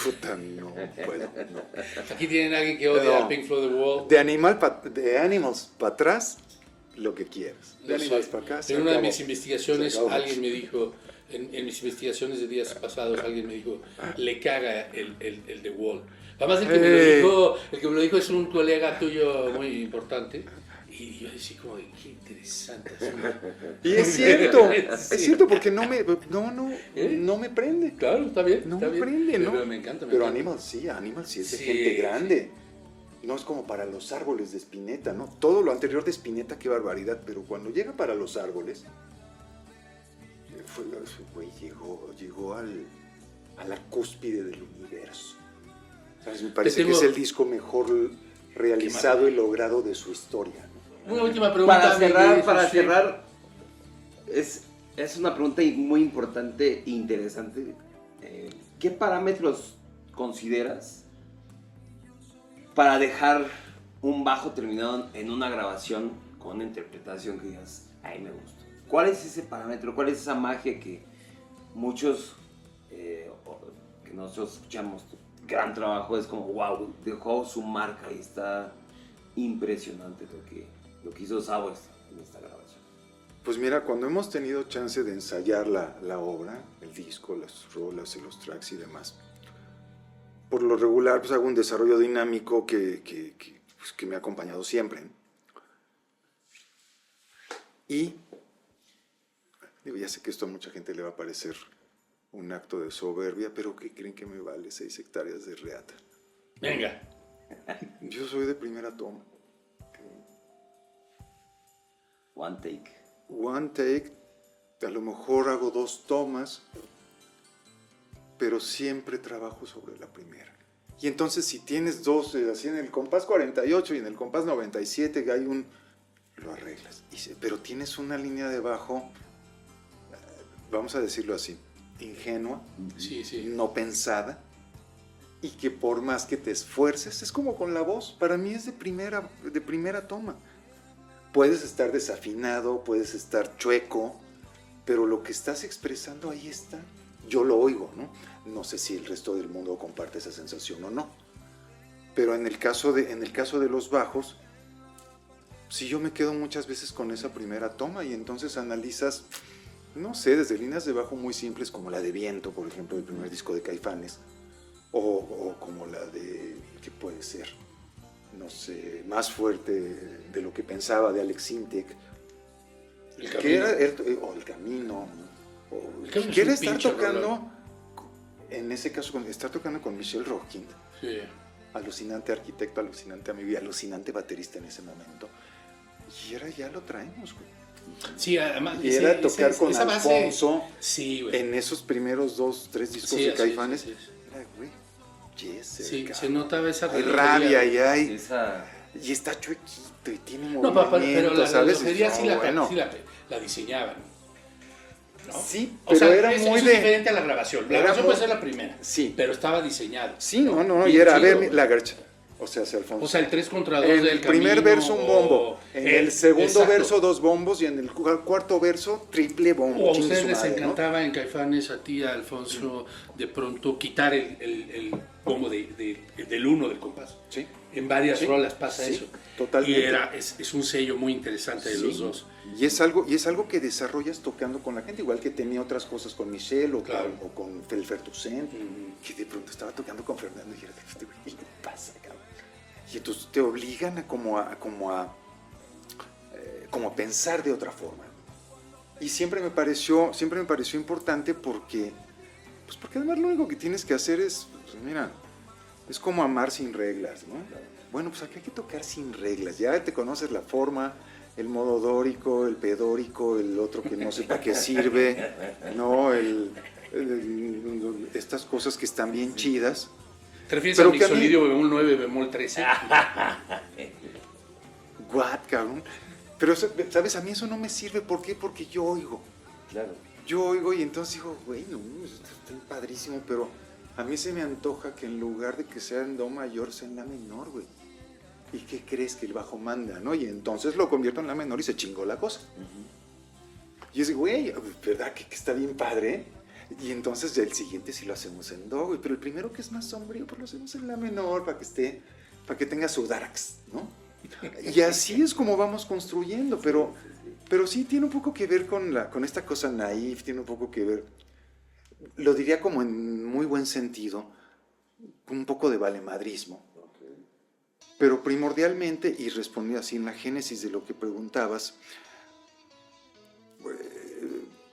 Puta, no puedo, no. Aquí tienen a alguien que odia No. a Pink Floyd, The Wall. De Animals para atrás, lo que quieras. De No sé. Animals para acá. se En una de acabó. mis investigaciones, Se acabó. alguien me dijo, en mis investigaciones de días pasados, alguien me dijo, le caga el The Wall. Además, el que me lo dijo es un colega tuyo muy importante. Y yo decía como, qué interesante. Así. Y es cierto, Sí. es cierto, porque no me prende. Claro, está bien. No está me bien. prende, ¿no? Pero me encanta. Pero encanta. Animals sí es de Sí, gente sí. grande. No es como para los árboles de Spinetta, ¿no? Todo lo anterior de Spinetta, qué barbaridad. Pero cuando llega para los árboles, güey, llegó a la cúspide del universo. ¿Sabes? Me parece que es el disco mejor realizado y logrado de su historia, ¿no? Una última pregunta. Para cerrar, es una pregunta muy importante e interesante. ¿Qué parámetros consideras para dejar un bajo terminado en una grabación con una interpretación que digas, ay, me gusta? ¿Cuál es ese parámetro? ¿Cuál es esa magia que muchos, que nosotros escuchamos, gran trabajo, es como, wow, dejó su marca y está impresionante lo que hizo Sabo en esta grabación? Pues mira, cuando hemos tenido chance de ensayar la obra, el disco, las rolas y los tracks y demás, por lo regular pues hago un desarrollo dinámico que me ha acompañado siempre. Y digo, ya sé que esto a mucha gente le va a parecer un acto de soberbia, pero ¿qué creen que me vale 6 hectáreas de reata? Venga. Yo soy de primera toma. One take, a lo mejor hago 2 tomas, pero siempre trabajo sobre la primera. Y entonces si tienes 2, así en el compás 48 y en el compás 97, que hay lo arreglas. Pero tienes una línea de bajo, vamos a decirlo así, ingenua, Sí, sí. no pensada, y que por más que te esfuerces, es como con la voz, para mí es de primera toma. Puedes estar desafinado, puedes estar chueco, pero lo que estás expresando ahí está. Yo lo oigo, ¿no? No sé si el resto del mundo comparte esa sensación o no. Pero en el caso de los bajos, sí, yo me quedo muchas veces con esa primera toma y entonces analizas, no sé, desde líneas de bajo muy simples como la de Viento, por ejemplo, el primer disco de Caifanes, o como la de, ¿qué puede ser? No sé, más fuerte de lo que pensaba, de Alex Sintek. El Que era Camino. o El Camino. El Camino Que es era un estar pinche tocando, rolón. en ese caso, estar tocando con Michel Rockin, Sí. alucinante arquitecto, alucinante amigo y alucinante baterista en ese momento. Y era, ya lo traemos, güey. Sí, además. Y era tocar con esa base- Alfonso Sí, güey. en esos primeros 2, 3 discos Sí, de así Caifanes. es, así es. Era, güey, yes, Sí, cabrón. se notaba esa Hay relojería. rabia y hay... Esa... Y está chuequito y tiene No, movimiento, pero la ¿sabes? relojería No, sí, bueno. la diseñaban. ¿No? Sí, O pero sea, era eso muy es de... diferente a la grabación. La era grabación muy- puede ser la primera. Sí. Pero estaba diseñado. Sí, no, y Bien era, a chido, ver, güey. Lagerch, O sea, hacia Alfonso. O sea, el 3 contra 2 en del el primer camino, verso un bombo, en el segundo exacto. verso 2 bombos y en el cuarto verso triple bombo. O a Chingue ustedes su les madre, ¿no? encantaba en Caifanes, a ti, a Alfonso, de pronto quitar el bombo del 1 del compás. Sí. En varias Sí, rolas pasa sí, eso. totalmente. Y es un sello muy interesante de Sí, los dos. Y es algo que desarrollas tocando con la gente, igual que tenía otras cosas con Michelle o, Claro. con Felfer Toussaint, que de pronto estaba tocando con Fernando y era, este güey, ¿qué le pasa, cabrón? Y entonces te obligan a como a pensar de otra forma. Y siempre me pareció importante porque además lo único que tienes que hacer es, pues mira, es como amar sin reglas, ¿no? Bueno, pues aquí hay que tocar sin reglas. Ya te conoces la forma, el modo dórico, el pedórico, el otro que no sé para qué sirve, ¿no? Estas cosas que están bien chidas. ¿Te refieres Pero al que a mí- mixolidio bemol 9, bemol 13? What, cabrón. Pero, ¿sabes? A mí eso no me sirve. ¿Por qué? Porque yo oigo. Claro. Yo oigo y entonces digo, güey, no, esto está padrísimo, pero a mí se me antoja que en lugar de que sea en do mayor, sea en la menor, güey. ¿Y qué crees? Que el bajo manda, ¿no? Y entonces lo convierto en la menor y se chingó la cosa. Y es, güey, ¿verdad que está bien padre? Y entonces ya el siguiente sí lo hacemos en do, güey. Pero el primero que es más sombrío, pues lo hacemos en la menor para que tenga su darks, ¿no? Y así es como vamos construyendo, pero sí tiene un poco que ver con esta cosa naif, tiene un poco que ver, lo diría como en muy buen sentido, un poco de valemadrismo. Pero primordialmente, y respondiendo así en la génesis de lo que preguntabas,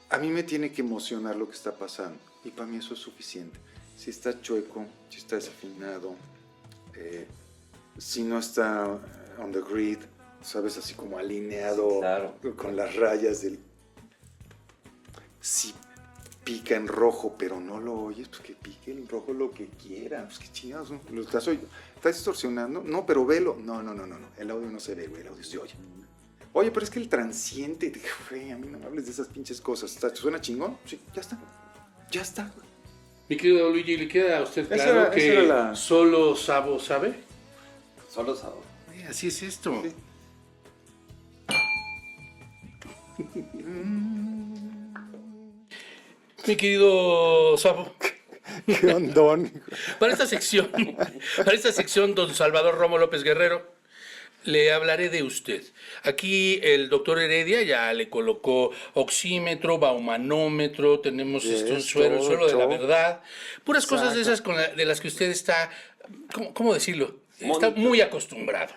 a mí me tiene que emocionar lo que está pasando, y para mí eso es suficiente. Si está chueco, si está desafinado, si no está on the grid, sabes, así como alineado, Claro. con las rayas del... Si pica en rojo, pero no lo oyes, pues que pique en rojo lo que quiera, pues que chingados, ¿no? ¿Lo estás oyendo? ¿Estás distorsionando? No, pero velo. No, el audio no se ve, güey, el audio se oye. Oye, pero es que el transiente, güey, a mí no me hables de esas pinches cosas. ¿Suena chingón? Sí, ya está. Mi querido Luigi, ¿le queda a usted Esa claro era- que esa era la- solo Sabo sabe? Solo sabor. Así es esto. Sí. Mi querido Sabo, Qué hondón. para esta sección, don Salvador Romo López Guerrero, le hablaré de usted. Aquí el doctor Heredia ya le colocó oxímetro, baumanómetro, tenemos un suero, el suelo de la verdad, puras cosas de esas de las que usted está, ¿cómo decirlo? Está muy acostumbrado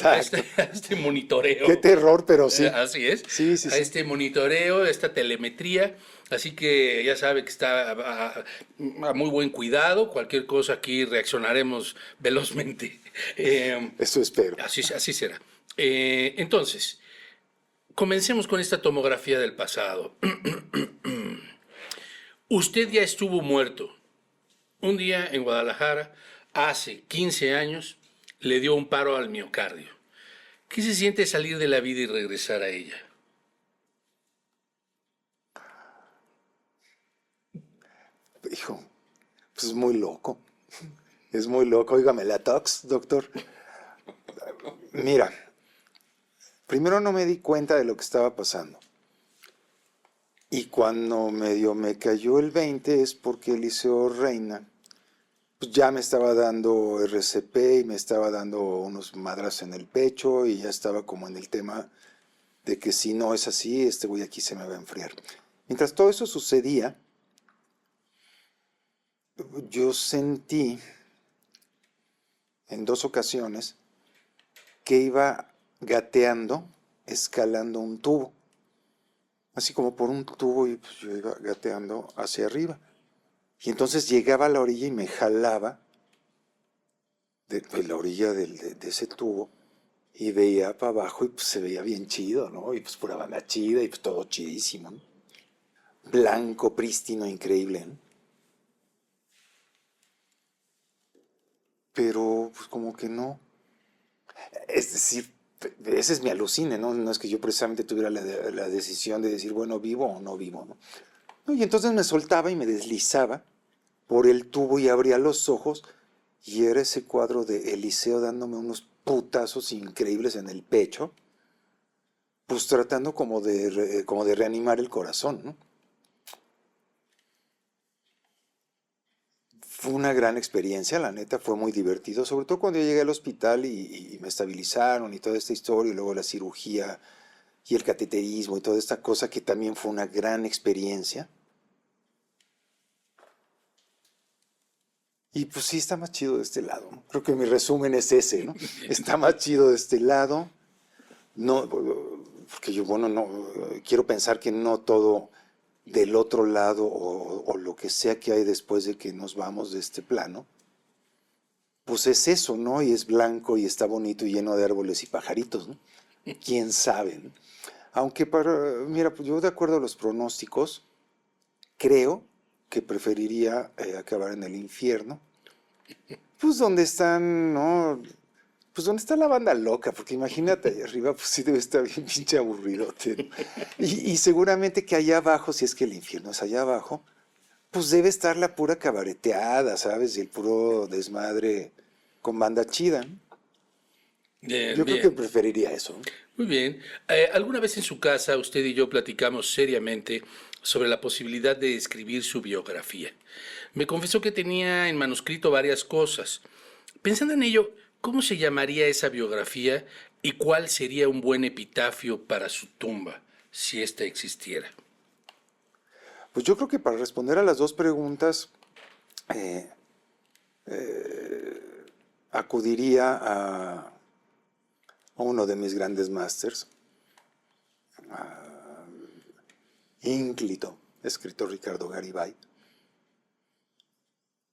a este monitoreo. Qué terror, pero sí. Así es. Sí. A este monitoreo, esta telemetría. Así que ya sabe que está a muy buen cuidado. Cualquier cosa aquí reaccionaremos velozmente. Eso espero. Así será. Entonces, comencemos con esta tomografía del pasado. Usted ya estuvo muerto. Un día en Guadalajara, hace 15 años, le dio un paro al miocardio. ¿Qué se siente salir de la vida y regresar a ella? Hijo, pues es muy loco. Es muy loco. Óigame la tox, doctor. Mira, primero no me di cuenta de lo que estaba pasando. Y cuando medio me cayó el 20 es porque Eliseo Reina pues ya me estaba dando RCP y me estaba dando unos madras en el pecho y ya estaba como en el tema de que si no es así, este güey aquí se me va a enfriar. Mientras todo eso sucedía, yo sentí en 2 ocasiones que iba gateando, escalando un tubo. Así como por un tubo y pues yo iba gateando hacia arriba. Y entonces llegaba a la orilla y me jalaba de la orilla de ese tubo y veía para abajo y pues se veía bien chido, ¿no? Y pues pura banda chida y pues todo chidísimo, ¿no? Blanco, prístino, increíble, ¿no? Pero pues como que no. Es decir, ese es mi alucine, ¿no? No es que yo precisamente tuviera la decisión de decir, bueno, vivo o no vivo, ¿no? No, y entonces me soltaba y me deslizaba por el tubo y abría los ojos y era ese cuadro de Eliseo dándome unos putazos increíbles en el pecho, pues tratando como de reanimar el corazón, ¿no? Fue una gran experiencia, la neta, fue muy divertido, sobre todo cuando yo llegué al hospital y me estabilizaron y toda esta historia, y luego la cirugía y el cateterismo y toda esta cosa que también fue una gran experiencia. Y pues sí, está más chido de este lado, ¿no? Creo que mi resumen es ese, ¿no? Está más chido de este lado, no, porque yo, bueno, no, quiero pensar que no todo del otro lado o lo que sea que hay después de que nos vamos de este plano, pues es eso, ¿no? Y es blanco y está bonito y lleno de árboles y pajaritos, ¿no? ¿Quién sabe, ¿no? Aunque mira, pues yo de acuerdo a los pronósticos, creo que preferiría acabar en el infierno, pues donde están, ¿no? Pues donde está la banda loca, porque imagínate allá arriba, pues sí debe estar bien pinche aburridote, ¿no? Y seguramente que allá abajo, si es que el infierno es allá abajo, pues debe estar la pura cabareteada, ¿sabes? Y el puro desmadre con banda chida, ¿no? Bien, Yo creo bien. que preferiría eso, ¿no? Muy bien. ¿Alguna vez en su casa usted y yo platicamos seriamente sobre la posibilidad de escribir su biografía? Me confesó que tenía en manuscrito varias cosas. Pensando en ello, ¿cómo se llamaría esa biografía y cuál sería un buen epitafio para su tumba, si ésta existiera? Pues yo creo que para responder a las dos preguntas, acudiría a uno de mis grandes másters, ínclito escritor Ricardo Garibay,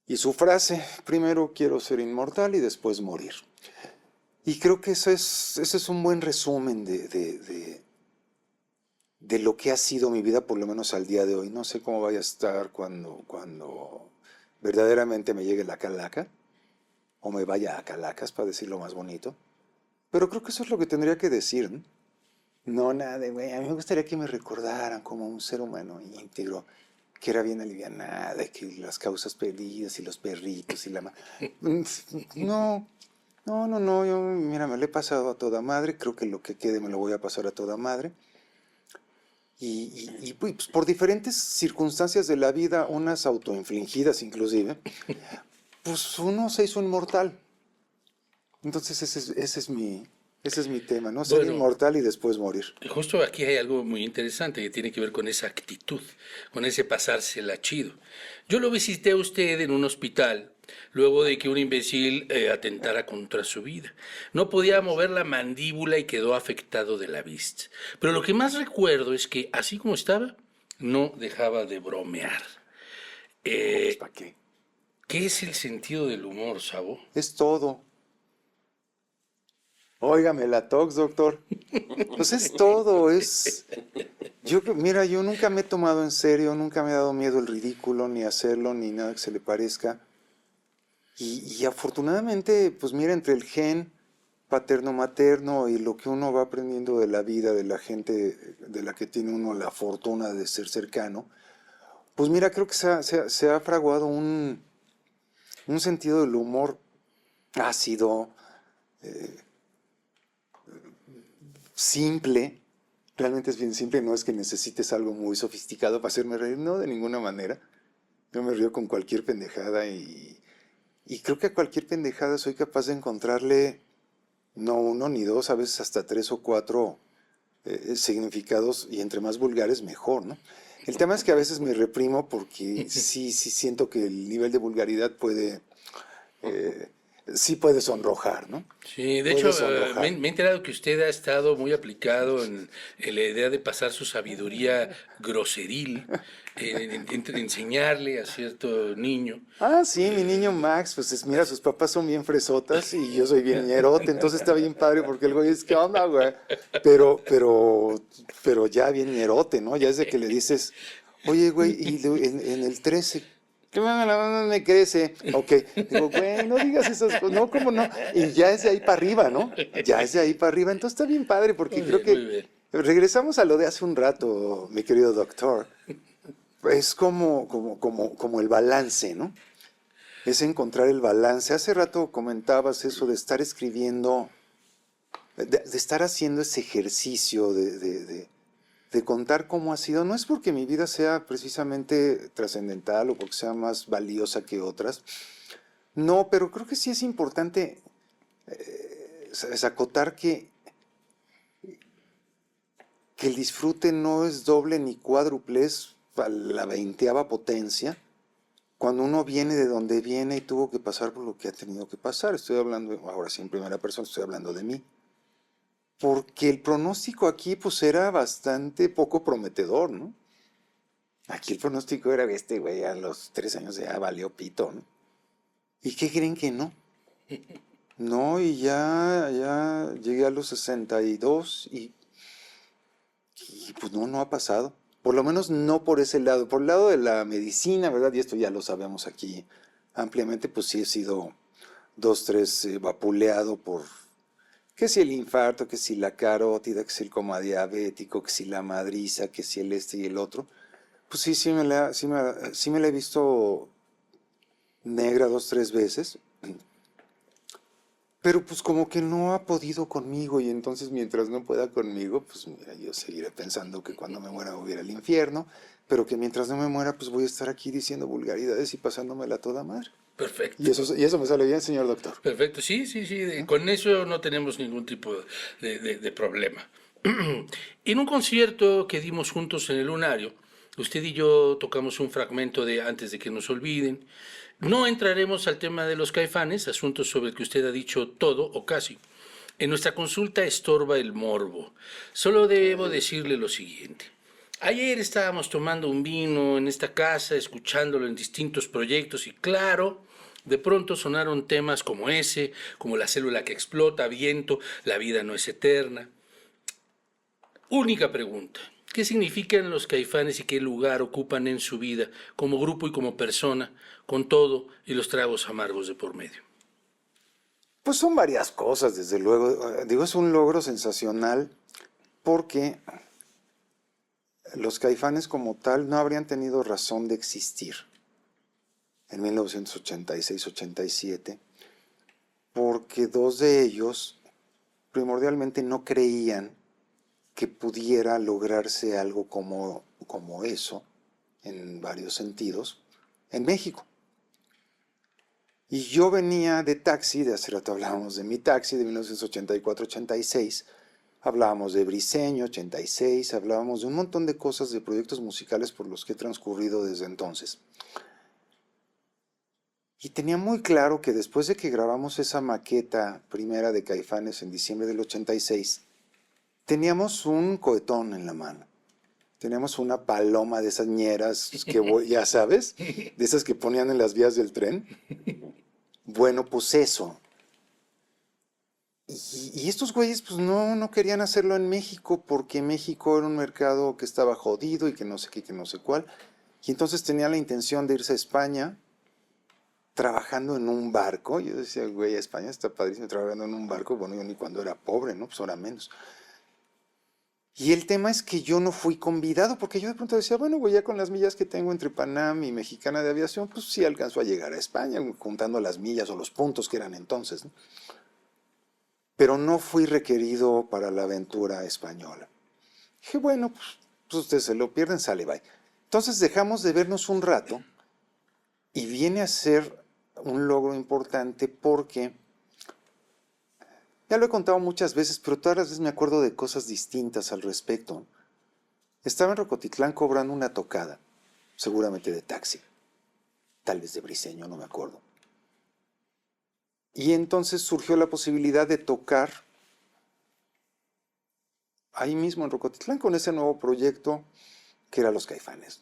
y su frase: primero quiero ser inmortal y después morir. Y creo que ese es un buen resumen de lo que ha sido mi vida, por lo menos al día de hoy. No sé cómo vaya a estar cuando verdaderamente me llegue la calaca, o me vaya a Calacas, para decirlo más bonito. Pero creo que eso es lo que tendría que decir, ¿no? No, nada de, güey, a mí me gustaría que me recordaran como un ser humano íntegro, que era bien alivianada, y que las causas perdidas y los perritos y la... No, yo, mira, me lo he pasado a toda madre, creo que lo que quede me lo voy a pasar a toda madre. Y pues, por diferentes circunstancias de la vida, unas autoinfligidas inclusive, pues uno se hizo inmortal. Entonces ese es mi tema, ¿no? Ser Bueno, inmortal y después morir. justo aquí hay algo muy interesante que tiene que ver con esa actitud, con ese pasársela chido. Yo lo visité a usted en un hospital luego de que un imbécil atentara contra su vida. No podía mover la mandíbula y quedó afectado de la vista. Pero lo que más recuerdo es que, así como estaba, no dejaba de bromear. Pues, ¿para qué? ¿Qué es el sentido del humor, Sabo? Es todo. Óigame la tox, doctor. Pues es todo, mira, yo nunca me he tomado en serio, nunca me ha dado miedo el ridículo, ni hacerlo, ni nada que se le parezca. Y afortunadamente, pues mira, entre el gen paterno-materno y lo que uno va aprendiendo de la vida, de la gente de la que tiene uno la fortuna de ser cercano, pues mira, creo que se ha fraguado un sentido del humor ácido, simple. Realmente es bien simple, no es que necesites algo muy sofisticado para hacerme reír, no, de ninguna manera. Yo me río con cualquier pendejada y creo que a cualquier pendejada soy capaz de encontrarle no uno ni dos, a veces hasta 3 o 4 significados, y entre más vulgares mejor, ¿no? El tema es que a veces me reprimo porque sí siento que el nivel de vulgaridad sí puede sonrojar, ¿no? Sí, de Puede hecho, sonrojar. me he enterado que usted ha estado muy aplicado en la idea de pasar su sabiduría groseril, enseñarle a cierto niño. Ah, sí, mi niño Max, pues mira, sus papás son bien fresotas y yo soy bien ñerote, entonces está bien padre porque el güey es, ¿qué onda, güey? Pero ya bien ñerote, ¿no? Ya es de que le dices, oye, güey, y en el 13, ¿qué me crece? Ok, digo, güey, no digas esas cosas, no, ¿cómo no? Y ya es de ahí para arriba, ¿no? Ya es de ahí para arriba, entonces está bien padre porque Muy creo bien, muy que bien. regresamos a lo de hace un rato, mi querido doctor. Es como el balance, ¿no? es encontrar el balance. Hace rato comentabas eso de estar escribiendo, de estar haciendo ese ejercicio de contar cómo ha sido. No es porque mi vida sea precisamente trascendental o porque sea más valiosa que otras. No, pero creo que sí es importante acotar que el disfrute no es doble ni cuádruple, es a la 20ª potencia. Cuando uno viene de donde viene y tuvo que pasar por lo que ha tenido que pasar. Estoy hablando, ahora sí en primera persona, estoy hablando de mí. Porque el pronóstico aquí pues era bastante poco prometedor, ¿no? Aquí el pronóstico era que este güey a los 3 años ya valió pito, ¿no? ¿Y qué creen que no? No, y ya llegué a los 62 y pues no ha pasado. Por lo menos no por ese lado. Por el lado de la medicina, ¿verdad? Y esto ya lo sabemos aquí ampliamente, pues sí he sido 2, 3 vapuleado por que si el infarto, que si la carótida, que si el coma diabético, que si la madriza, que si el este y el otro. Pues sí me la he visto negra 2, 3 veces. Pero pues como que no ha podido conmigo y entonces mientras no pueda conmigo, pues mira, yo seguiré pensando que cuando me muera voy a ir al infierno, pero que mientras no me muera pues voy a estar aquí diciendo vulgaridades y pasándomela toda madre. Perfecto. Y eso me sale bien, señor doctor. Perfecto, sí. Con eso no tenemos ningún tipo de problema. En un concierto que dimos juntos en el Lunario, usted y yo tocamos un fragmento de Antes de que nos olviden. No entraremos al tema de los Caifanes, asunto sobre el que usted ha dicho todo o casi. En nuestra consulta estorba el morbo. Solo debo decirle lo siguiente. Ayer estábamos tomando un vino en esta casa, escuchándolo en distintos proyectos y claro, de pronto sonaron temas como ese, como La célula que explota, Viento, La vida no es eterna. Única pregunta. ¿Qué significan los Caifanes y qué lugar ocupan en su vida, como grupo y como persona, con todo y los tragos amargos de por medio? Pues son varias cosas, desde luego. Digo, es un logro sensacional porque los Caifanes como tal no habrían tenido razón de existir en 1986-87, porque 2 de ellos primordialmente no creían que pudiera lograrse algo como eso, en varios sentidos, en México. Y yo venía de Taxi, de hace rato hablábamos de mi Taxi, de 1984-86, hablábamos de Briseño, 86, hablábamos de un montón de cosas, de proyectos musicales por los que he transcurrido desde entonces. Y tenía muy claro que después de que grabamos esa maqueta primera de Caifanes en diciembre del 86, teníamos un cohetón en la mano. Teníamos una paloma de esas ñeras que, ya sabes, de esas que ponían en las vías del tren. Bueno, pues eso. Y estos güeyes pues no querían hacerlo en México porque México era un mercado que estaba jodido y que no sé qué, que no sé cuál. Y entonces tenían la intención de irse a España trabajando en un barco. Yo decía, güey, España está padrísimo trabajando en un barco. Bueno, yo ni cuando era pobre, ¿no? Pues ahora menos. Y el tema es que yo no fui convidado, porque yo de pronto decía, bueno, güey, ya con las millas que tengo entre Panam y Mexicana de Aviación, pues sí alcanzo a llegar a España, juntando las millas o los puntos que eran entonces, ¿no? Pero no fui requerido para la aventura española. Dije, bueno, pues ustedes se lo pierden, sale, bye. Entonces dejamos de vernos un rato y viene a ser un logro importante porque... Ya lo he contado muchas veces, pero todas las veces me acuerdo de cosas distintas al respecto. Estaba en Rocotitlán cobrando una tocada, seguramente de Taxi, tal vez de Briseño, no me acuerdo. Y entonces surgió la posibilidad de tocar ahí mismo en Rocotitlán con ese nuevo proyecto que era Los Caifanes.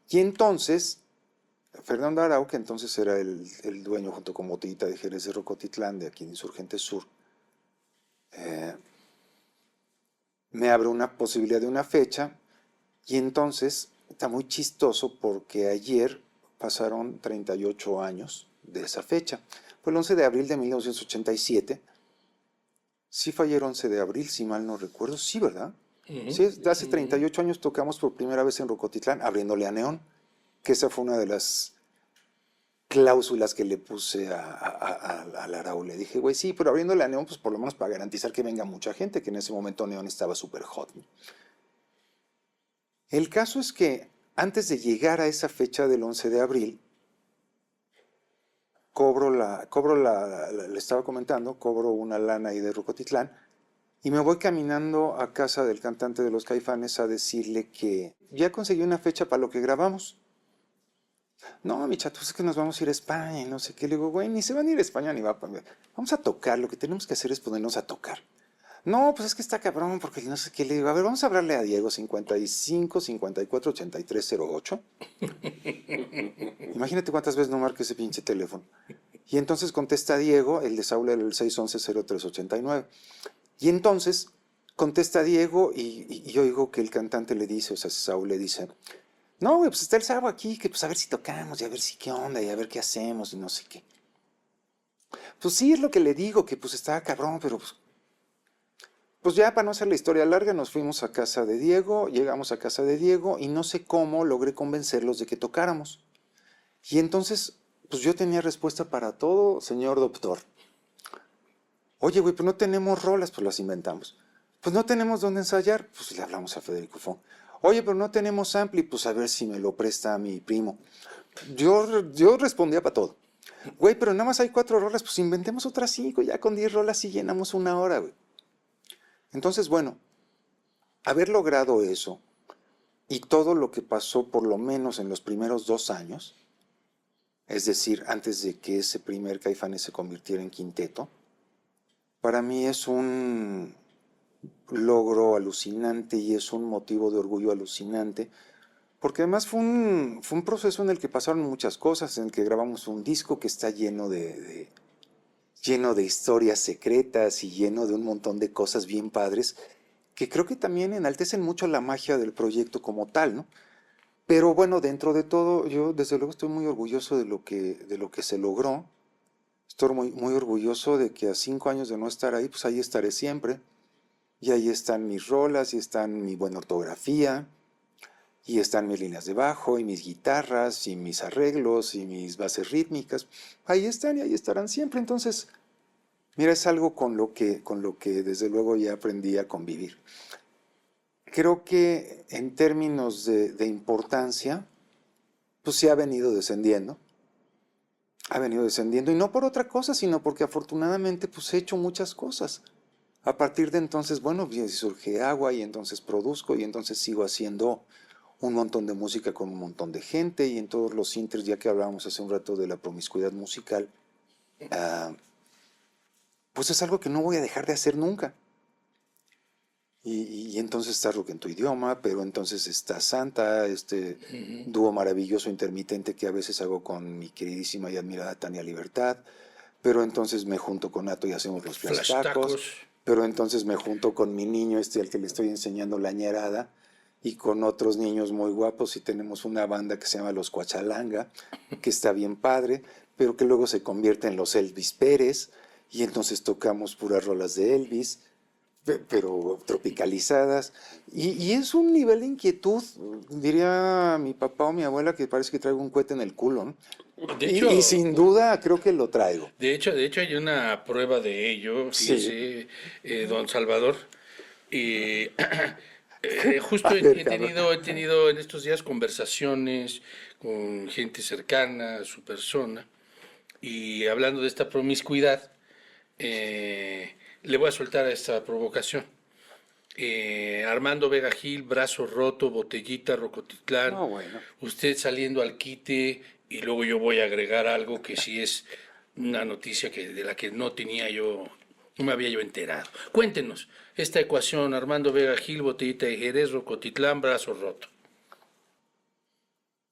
Y entonces, Fernando Arau, que entonces era el dueño junto con Botellita de Jerez de Rocotitlán, de aquí en Insurgente Sur, me abre una posibilidad de una fecha y entonces está muy chistoso porque ayer pasaron 38 años de esa fecha. Fue el 11 de abril de 1987. Sí fue ayer 11 de abril, si mal no recuerdo. Sí, ¿verdad? Sí, hace 38 años tocamos por primera vez en Rocotitlán, abriéndole a Neón, que esa fue una de las cláusulas que le puse a Larau. Le dije, güey, sí, pero abriéndole a Neón, pues por lo menos para garantizar que venga mucha gente, que en ese momento Neón estaba súper hot, ¿no? El caso es que antes de llegar a esa fecha del 11 de abril, le estaba comentando, cobro una lana ahí de Rocotitlán, y me voy caminando a casa del cantante de los Caifanes a decirle que ya conseguí una fecha para lo que grabamos. No, mi chato, es que nos vamos a ir a España y no sé qué. Le digo, güey, ni se van a ir a España ni va para... Vamos a tocar, lo que tenemos que hacer es ponernos a tocar. No, pues es que está cabrón, porque no sé qué. Le digo, a ver, vamos a hablarle a Diego, 55 54 83 08. Imagínate cuántas veces no marque ese pinche teléfono. Y entonces contesta Diego, el de Saúl era el 611-0389. Y entonces contesta Diego y yo oigo que el cantante le dice, o sea, Saúl le dice, no, güey, pues está el Sabo aquí, que pues a ver si tocamos y a ver si qué onda y a ver qué hacemos y no sé qué. Pues sí, es lo que le digo, que pues estaba cabrón, pero pues ya para no hacer la historia larga nos fuimos a casa de Diego, llegamos a casa de Diego y no sé cómo logré convencerlos de que tocáramos. Y entonces, pues yo tenía respuesta para todo, señor doctor. Oye, güey, pues no tenemos rolas, pues las inventamos. Pues no tenemos dónde ensayar, pues le hablamos a Federico Fon. Oye, pero no tenemos ampli, pues a ver si me lo presta a mi primo. Yo respondía para todo. Güey, pero nada más hay 4 rolas, pues inventemos otras 5, ya con 10 rolas y llenamos 1 hora, güey. Entonces, bueno, haber logrado eso y todo lo que pasó por lo menos en los primeros 2 años, es decir, antes de que ese primer Caifanes se convirtiera en quinteto, para mí es un logro alucinante y es un motivo de orgullo alucinante, porque además fue un proceso en el que pasaron muchas cosas, en el que grabamos un disco que está lleno de historias secretas y lleno de un montón de cosas bien padres, que creo que también enaltecen mucho la magia del proyecto como tal, ¿no? Pero bueno, dentro de todo, yo desde luego estoy muy orgulloso de lo que se logró. Estoy muy orgulloso de que a 5 años de no estar ahí, pues ahí estaré siempre. Y ahí están mis rolas, y están mi buena ortografía, y están mis líneas de bajo, y mis guitarras, y mis arreglos, y mis bases rítmicas. Ahí están y ahí estarán siempre. Entonces, mira, es algo con lo que desde luego ya aprendí a convivir. Creo que en términos de importancia, pues sí ha venido descendiendo. Ha venido descendiendo, y no por otra cosa, sino porque afortunadamente pues he hecho muchas cosas. A partir de entonces, bueno, surge Agua y entonces produzco y entonces sigo haciendo un montón de música con un montón de gente y en todos los inters, ya que hablábamos hace un rato de la promiscuidad musical, pues es algo que no voy a dejar de hacer nunca. Y entonces está Rock en tu idioma, pero entonces está Santa, este dúo maravilloso intermitente que a veces hago con mi queridísima y admirada Tania Libertad, pero entonces me junto con Nato y hacemos los Flash Tacos, pero entonces me junto con mi niño al que le estoy enseñando la ñerada, y con otros niños muy guapos, y tenemos una banda que se llama Los Coachalanga, que está bien padre, pero que luego se convierte en los Elvis Pérez, y entonces tocamos puras rolas de Elvis, pero tropicalizadas, y es un nivel de inquietud, diría mi papá o mi abuela, que parece que traigo un cohete en el culo, ¿no? De hecho, y sin duda creo que lo traigo. De hecho hay una prueba de ello, fíjese, don Salvador. Y justo he tenido en estos días conversaciones con gente cercana a su persona, y hablando de esta promiscuidad, le voy a soltar esta provocación. Armando Vega Gil, Brazo Roto, Botellita, Rocotitlán, Bueno. usted saliendo al quite, y luego yo voy a agregar algo que sí es una noticia de la que no me había yo enterado. Cuéntenos esta ecuación: Armando Vega Gil, Botellita de Jerez, Rocotitlán, Brazo Roto.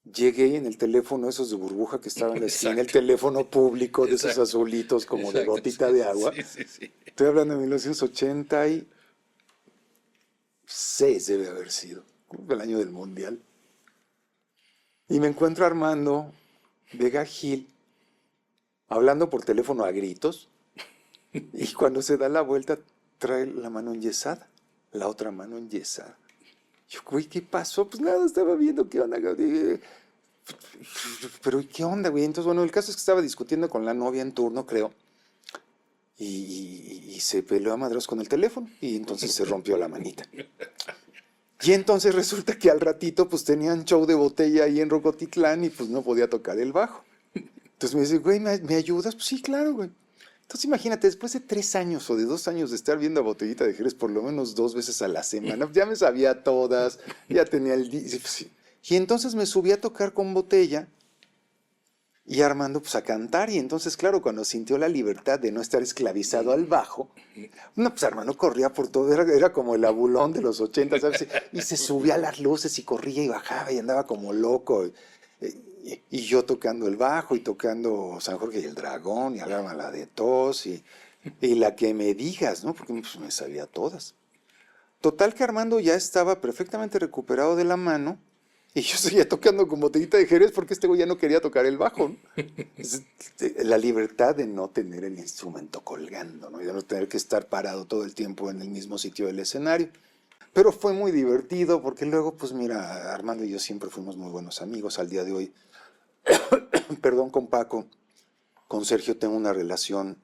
Llegué en el teléfono esos de burbuja que estaban en la esquina, el teléfono público de esos azulitos como de gotita de agua. Sí. Estoy hablando de 1986, debe haber sido, el año del Mundial. Y me encuentro a Armando Vega Gil hablando por teléfono a gritos, y cuando se da la vuelta trae la mano enyesada, la otra mano enyesada. Yo, güey, ¿qué pasó? Pues nada, estaba viendo qué onda. pero ¿qué onda, güey? Entonces, bueno, el caso es que estaba discutiendo con la novia en turno, creo, y se peleó a madrazos con el teléfono, y entonces se rompió la manita. Y entonces resulta que al ratito, pues tenían show de botella ahí en Rocotitlán y pues no podía tocar el bajo. Entonces me dice, güey, ¿me ayudas? Pues sí, claro, güey. Entonces imagínate, después de 3 años o de 2 años de estar viendo a Botellita de Jerez por lo menos 2 veces a la semana, ya me sabía todas, ya tenía el... Sí. Y entonces me subí a tocar con Botella y Armando pues a cantar. Y entonces, claro, cuando sintió la libertad de no estar esclavizado al bajo, no, pues Armando corría por todo, era como el abulón de los 80, ¿sabes? Y se subía a las luces y corría y bajaba y andaba como loco. Y yo tocando el bajo y tocando San Jorge y el Dragón y la de Tos y la que me digas, ¿no? Porque pues, me sabía todas. Total que Armando ya estaba perfectamente recuperado de la mano y yo seguía tocando con Botellita de Jerez porque este güey ya no quería tocar el bajo, ¿no? La libertad de no tener el instrumento colgando, ¿no? Y de no tener que estar parado todo el tiempo en el mismo sitio del escenario. Pero fue muy divertido porque luego, pues mira, Armando y yo siempre fuimos muy buenos amigos al día de hoy. Perdón, con Paco, con Sergio tengo una relación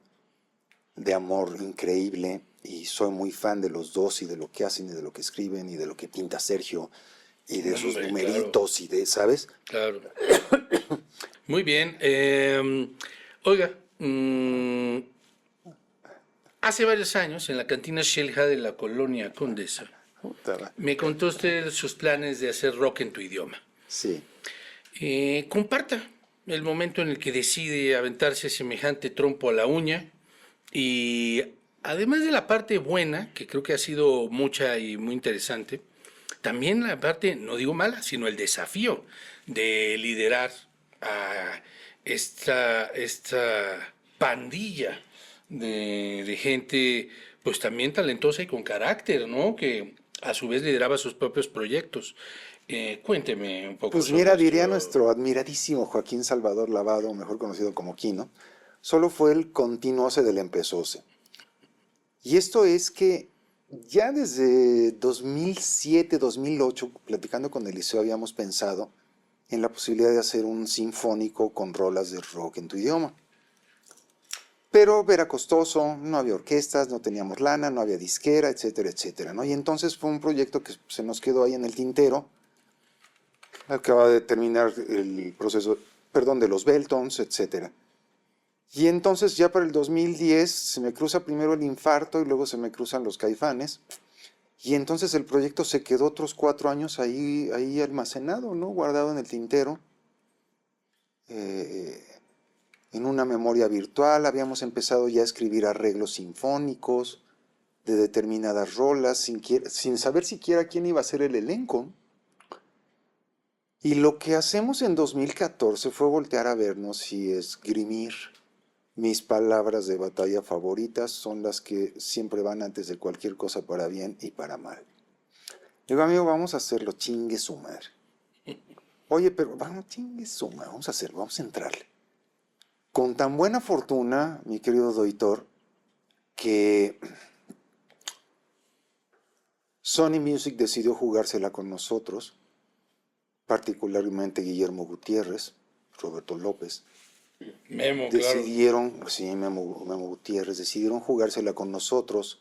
de amor increíble y soy muy fan de los dos y de lo que hacen y de lo que escriben y de lo que pinta Sergio y de sus numeritos y de, ¿sabes? Claro. Muy bien. Oiga, hace varios años en la cantina Shelja de la colonia Condesa, me contó usted sus planes de hacer rock en tu idioma. Sí. Comparta el momento en el que decide aventarse semejante trompo a la uña y además de la parte buena, que creo que ha sido mucha y muy interesante, también la parte, no digo mala, sino el desafío de liderar a esta pandilla de gente pues también talentosa y con carácter, ¿no? Que a su vez lideraba sus propios proyectos. Cuénteme un poco. Pues sobre mira, esto. diría nuestro admiradísimo Joaquín Salvador Lavado, mejor conocido como Quino, solo fue el continuose del empezóse. Y esto es que ya desde 2007, 2008, platicando con Eliseo, habíamos pensado en la posibilidad de hacer un sinfónico con rolas de rock en tu idioma. Pero era costoso, no había orquestas, no teníamos lana, no había disquera, etcétera, etcétera, ¿no? Y entonces fue un proyecto que se nos quedó ahí en el tintero. Acaba de terminar el proceso, perdón, de los Beltons, etcétera. Y entonces ya para el 2010 se me cruza primero el infarto y luego se me cruzan los Caifanes. Y entonces el proyecto se quedó otros 4 años ahí almacenado, ¿no? Guardado en el tintero. En una memoria virtual habíamos empezado ya a escribir arreglos sinfónicos de determinadas rolas sin saber siquiera quién iba a ser el elenco. Y lo que hacemos en 2014 fue voltear a vernos y esgrimir. Mis palabras de batalla favoritas son las que siempre van antes de cualquier cosa para bien y para mal. Digo, amigo, vamos a hacerlo, chingue su madre. Oye, pero vamos, chingue su madre, vamos a hacerlo, vamos a entrarle. Con tan buena fortuna, mi querido Doitor, que Sony Music decidió jugársela con nosotros, particularmente Guillermo Gutiérrez, Roberto López. Memo, decidieron, claro. Sí, Memo Gutiérrez, decidieron jugársela con nosotros.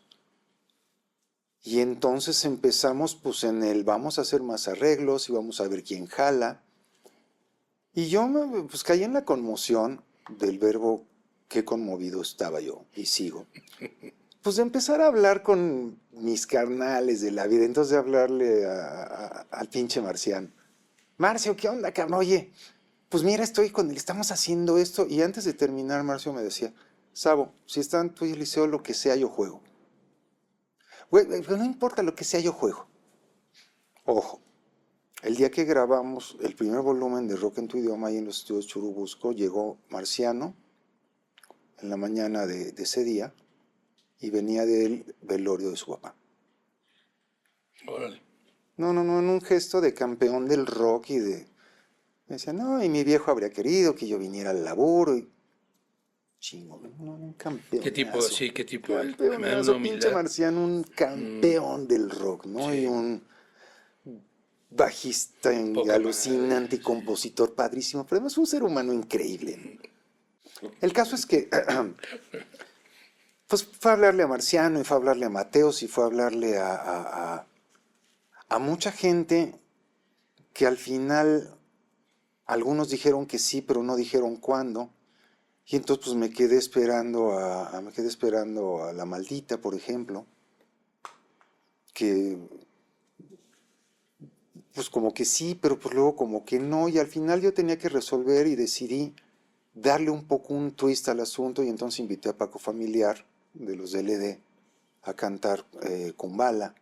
Y entonces empezamos pues en el vamos a hacer más arreglos y vamos a ver quién jala. Y yo pues caí en la conmoción del verbo qué conmovido estaba yo y sigo. Pues de empezar a hablar con mis carnales de la vida, entonces de hablarle al pinche Marciano. Marcio, ¿qué onda, cabrón? Oye, pues mira, estamos haciendo esto. Y antes de terminar, Marcio me decía, Sabo, si están tú y Eliseo, lo que sea, yo juego. Güey, no importa lo que sea, yo juego. Ojo, el día que grabamos el primer volumen de Rock en tu idioma ahí en los estudios Churubusco, llegó Marciano en la mañana de ese día y venía del velorio de su papá. Órale. No, en un gesto de campeón del rock y de... Me decía, no, y mi viejo habría querido que yo viniera al laburo y... Chingo, un campeón. ¿Qué tipo? Sí, ¿qué tipo? Campeonazo, pinche Marciano, un campeón del rock, ¿no? Sí. Y un bajista Poca alucinante y madre, compositor padrísimo, pero además un ser humano increíble. El caso es que pues fue a hablarle a Marciano y fue a hablarle a Mateos y fue a hablarle a mucha gente que al final algunos dijeron que sí, pero no dijeron cuándo. Y entonces pues me quedé esperando a La Maldita, por ejemplo, que pues como que sí, pero pues luego como que no, y al final yo tenía que resolver y decidí darle un poco un twist al asunto y entonces invité a Paco Familiar de los DLD a cantar Kumbala,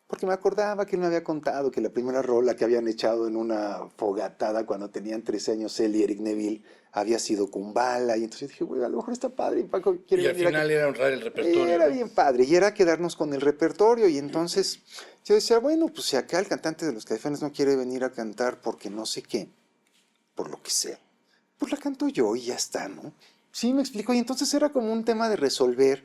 porque me acordaba que él me había contado que la primera rola que habían echado en una fogatada cuando tenían 13 años él y Eric Neville había sido Kumbala, y entonces dije, güey, a lo mejor está padre y Paco quiere Y al venir final era honrar el repertorio, era ¿no? bien padre, y era quedarnos con el repertorio, y entonces yo decía, bueno, pues si acá el cantante de los Caifanes no quiere venir a cantar porque no sé qué, por lo que sea, pues la canto yo y ya está, ¿no? Sí, me explico, y entonces era como un tema de resolver,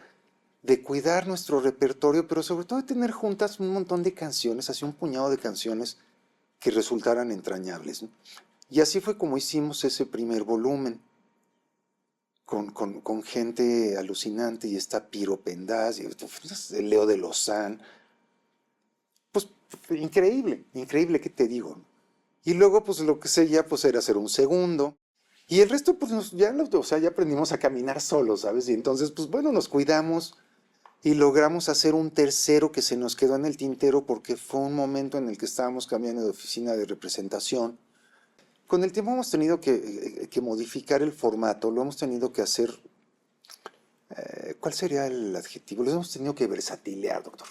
de cuidar nuestro repertorio, pero sobre todo de tener juntas un montón de canciones, así un puñado de canciones que resultaran entrañables, ¿no? Y así fue como hicimos ese primer volumen, con gente alucinante, y está Piro Pendaz, y Leo de Lozán, pues increíble, increíble, ¿qué te digo? Y luego pues lo que seguía pues era hacer un segundo, y el resto pues o sea, ya aprendimos a caminar solos, ¿sabes? Y entonces pues bueno, nos cuidamos y logramos hacer un tercero que se nos quedó en el tintero porque fue un momento en el que estábamos cambiando de oficina de representación. Con el tiempo hemos tenido que modificar el formato, lo hemos tenido que hacer, ¿cuál sería el adjetivo? Lo hemos tenido que versatilear, doctor.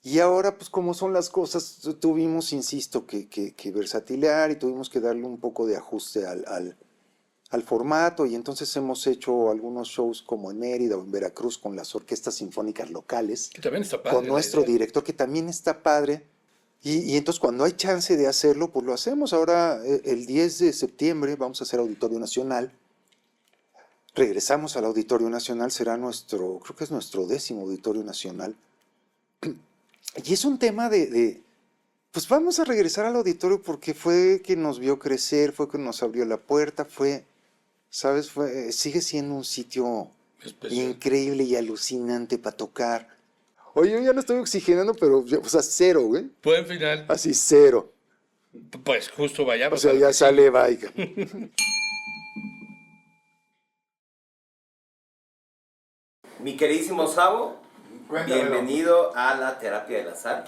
Y ahora, pues como son las cosas, tuvimos, insisto, que versatilear y tuvimos que darle un poco de ajuste al formato, y entonces hemos hecho algunos shows como en Mérida o en Veracruz con las orquestas sinfónicas locales, Que también está padre con la nuestro idea. director que también está padre, y entonces cuando hay chance de hacerlo, pues lo hacemos. Ahora el 10 de septiembre vamos a hacer Auditorio Nacional, regresamos al Auditorio Nacional, será nuestro, creo que es nuestro 10º Auditorio Nacional, y es un tema pues vamos a regresar al auditorio porque fue que nos vio crecer, fue que nos abrió la puerta, fue, ¿sabes? Sigue siendo un sitio Especial. increíble y alucinante para tocar. Oye, yo ya no estoy oxigenando, pero, o sea, cero, güey. Buen final. Así, cero. Pues justo O vayamos sea, a lo ya que sale sigue. Vaiga. Mi queridísimo Sabo, bienvenido a la terapia del azar.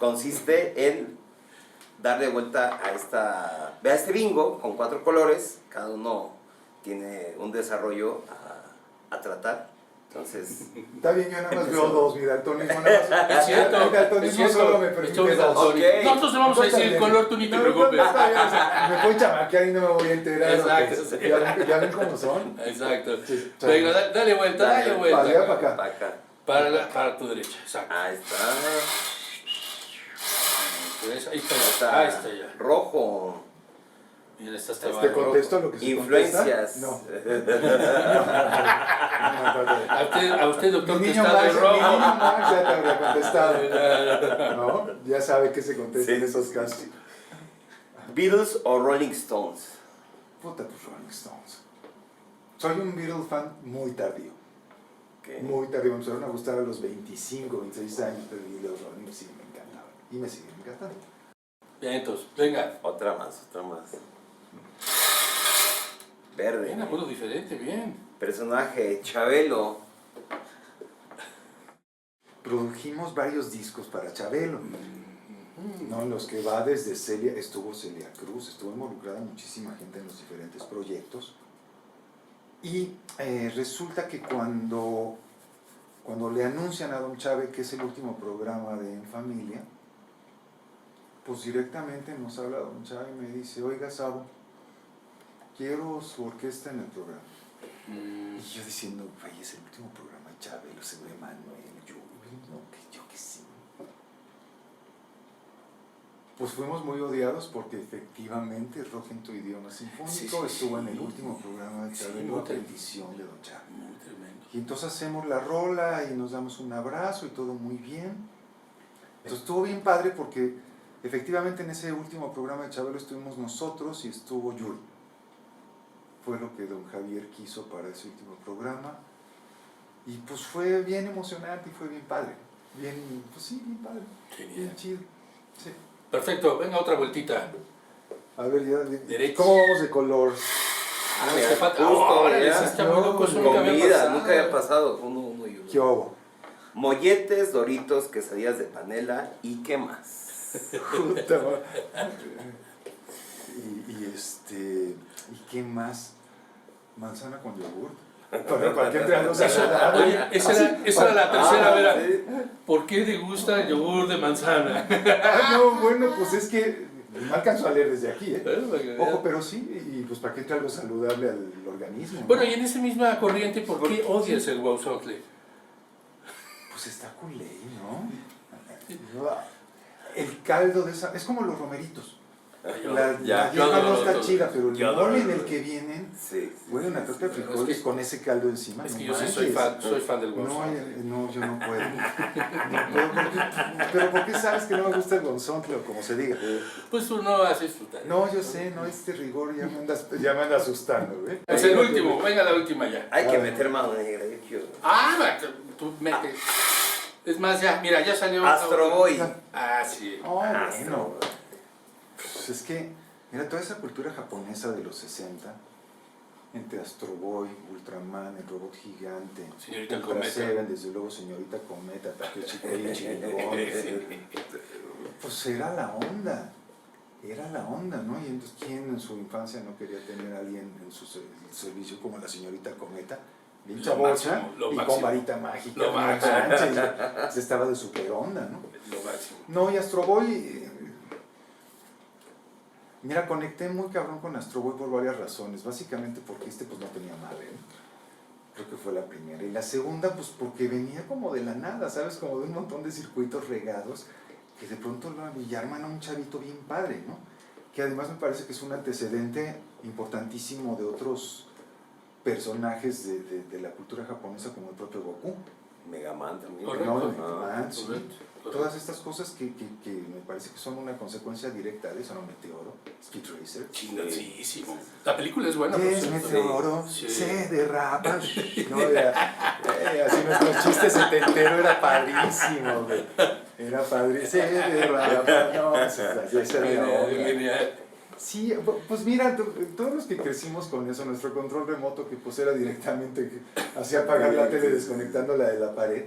Consiste en darle vuelta a este bingo con 4 colores. Cada uno tiene un desarrollo a tratar. Entonces, Está bien, yo nada más veo dos, mi daltonismo nada más. Es cierto, El daltonismo es cierto. solo me permite Estamos dos. daltónicos. Ok. Nosotros te vamos a decir el color, tú ni te preocupes. Está bien, o sea, me puedo chamaquear y no me voy a enterar. Exacto, ¿Ok? sí. ¿Ya ven cómo son? Exacto. Sí, Venga, dale vuelta, dale vuelta. Para allá, para acá. para acá. Para tu derecha, exacto. Ahí está. Ahí está Ahí ya. está. Ahí está ya. Rojo. Mira, está ¿Te abajo. contesto lo que se Influencias. contesta? A usted, doctor, Mi que niño está de Max rojo. ya te habría contestado. ¿No? Ya sabe que se contesta en Sí, esos sí, casos. sí. Beatles o Rolling Stones. Puta, pues Rolling Stones. Soy un Beatles fan muy tardío. Ok. Muy tardío. Me empezaron a gustar a los 25, 26 años, pero los Rolling sí me encantaban. Y me siguen encantando. Bien, entonces, venga. Otra más. Verde. Bien, acuerdo diferente, bien. Personaje, Chabelo. Produjimos varios discos para Chabelo, ¿no? Los que va desde Celia, estuvo Celia Cruz, estuvo involucrada muchísima gente en los diferentes proyectos. Y resulta que cuando le anuncian a Don Chave que es el último programa de En Familia, pues directamente nos habla Don Chave y me dice, oiga, Sabo, quiero su orquesta en el programa. Y yo diciendo, vaya, es el último programa de Chabelo, se ve Manuel, yo que sí. Pues fuimos muy odiados porque efectivamente Rock en tu idioma sinfónico estuvo en el último programa de Chabelo a petición de Don Chave. Muy tremendo. Y entonces hacemos la rola y nos damos un abrazo y todo muy bien. Entonces estuvo bien padre porque efectivamente en ese último programa de Chabelo estuvimos nosotros y estuvo Yuri. Fue lo que don Javier quiso para ese último programa. Y pues fue bien emocionante y fue bien padre. Bien, pues sí, bien padre. Genial. Bien chido. Sí. Perfecto, venga otra vueltita. A ver, ya. Derecho. ¿Cómo vamos de color? Mira, Este pat- justo, órale, ya. sí está muy loco, eso No, nunca había Comida, pasado. nunca había pasado. Uno y uno. ¿Qué hubo? Molletes, doritos, quesadillas de panela y qué más. Puta madre. ¿Y qué más? Manzana con yogur. ¿Para qué entre algo saludable? Oye, esa era la tercera, Ah, ¿verdad? sí. ¿Por qué te gusta el yogur de manzana? No, bueno, pues es que no alcanzo a leer desde aquí, ¿eh? Ojo, pero sí, y pues para qué entre algo saludable al organismo. ¿no? Bueno, y en esa misma corriente, ¿por qué odias el guauzotle? Pues está culé, ¿no? El caldo de esa... Es como los romeritos. La Ya. yema no está todo. chida, pero el Yo mole en adoro. el que vienen, Sí. huele una torta de frijoles Es que- con ese caldo encima. Es que no yo sí soy manches. fan del No, guauzotle. no, yo no puedo. No puedo pero ¿por qué sabes que no me gusta el gonzontle o como se diga? Pues uno hace su tarea. No, yo sé, no, este rigor ya me anda asustando, ¿eh? Pues el último, venga la última ya. Hay que meter mano negra, yo quiero. Ah, tú metes. Es más, ya, mira, ya salió. Astro Boy. Ah, sí. Oh, Astro. bueno. Pues es que, mira, toda esa cultura japonesa de los 60, entre Astro Boy, Ultraman, el robot gigante, Señorita Ultra Cometa. Seven, desde luego Señorita Cometa, Takeshi Koichi, pues era la onda, ¿no? Y entonces, ¿quién en su infancia no quería tener a alguien en su servicio como la Señorita Cometa? Bien Lo chabocha máximo, lo y máximo. con varita mágica. Lo no máximo. manches, estaba de super onda, ¿no? Lo máximo. No, y Astro Boy, mira, conecté muy cabrón con Astro Boy por varias razones. Básicamente porque pues no tenía madre, ¿no? Creo que fue la primera. Y la segunda, pues porque venía como de la nada, ¿sabes? Como de un montón de circuitos regados que de pronto y arman a un chavito bien padre, ¿no? Que además me parece que es un antecedente importantísimo de otros personajes de la cultura japonesa como el propio Goku. Megaman también. Correcto. No, Ah, Megaman, sí. Correcto. Todas estas cosas que me parece que son una consecuencia directa de eso, ¿no? Meteoro, Speed Racer. Chingoncísimo. La película es buena, por Es cierto. meteoro, Sí. se derrapa. No, así nuestro chiste setentero era padrísimo, güey. Era padrísimo. Se derrapa. No, esa era la onda. Genial. Sí, pues mira, todos los que crecimos con eso, nuestro control remoto que pues era directamente, que hacía apagar la tele desconectándola de la pared,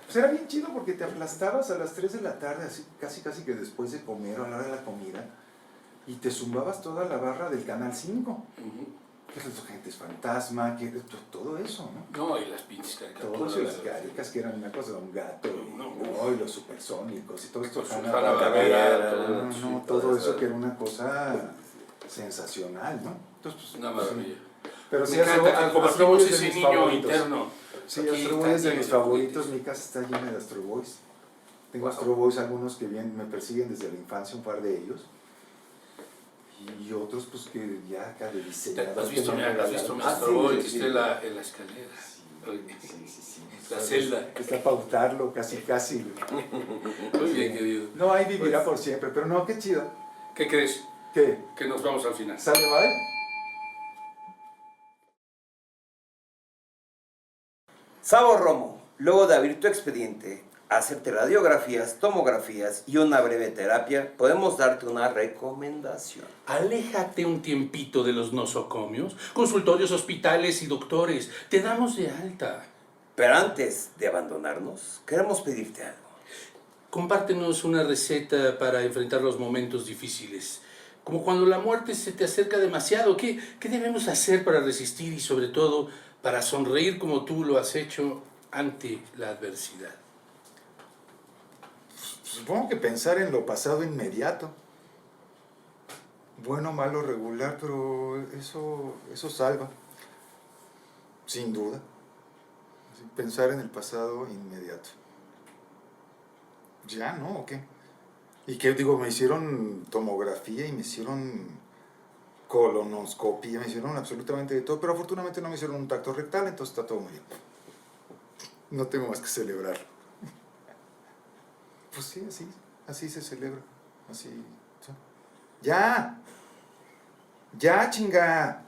pues era bien chido porque te aplastabas a las 3 de la tarde, así casi que después de comer o a la hora de la comida, y te zumbabas toda la barra del Canal 5, Ujú. que es los Agentes Fantasma, que todo eso, ¿no? No, y las pinches caricaturas. Todo eso, las caricas que eran una cosa de un gato, y los supersónicos, y todo esto. Con su Hanna Hanna-Barbera, Barbera, sí, todo eso que era una cosa sensacional, ¿no? Entonces, pues, Una maravilla. pero Me sí, encanta que como Astro Boy tenemos es de ese mis niño favoritos. interno. Sí, Aquí Astro Boy es de está mis lleno de favoritos. Mi casa está llena de Astro Boys. Tengo Wow. Astro Boys, algunos que bien me persiguen desde la infancia, un par de ellos. Y otros, pues que ya acá de diseñador. ¿Has visto mi Ah, Astro sí, Boy que sí. está en la escalera? Sí. La celda. Está pautarlo casi. Muy bien, querido. No, ahí vivirá por siempre, pero no, qué chido. ¿Qué crees? ¿Qué? Que nos vamos al final. ¿Sale, bye? Sabo Romo, luego de abrir tu expediente, hacerte radiografías, tomografías y una breve terapia, podemos darte una recomendación. Aléjate un tiempito de los nosocomios, consultorios, hospitales y doctores. Te damos de alta. Pero antes de abandonarnos, queremos pedirte algo. Compártenos una receta para enfrentar los momentos difíciles. Como cuando la muerte se te acerca demasiado. ¿Qué debemos hacer para resistir y sobre todo para sonreír como tú lo has hecho ante la adversidad? Supongo que pensar en lo pasado inmediato. Bueno, malo, regular, pero eso salva. Sin duda. Pensar en el pasado inmediato. ¿Ya, no? ¿O qué? ¿Y qué digo? Me hicieron tomografía y me hicieron colonoscopia, me hicieron absolutamente de todo, pero afortunadamente no me hicieron un tacto rectal, entonces está todo muy bien. No tengo más que celebrar. Pues sí, así se celebra. Así. ¡Ya! ¡Ya, chinga!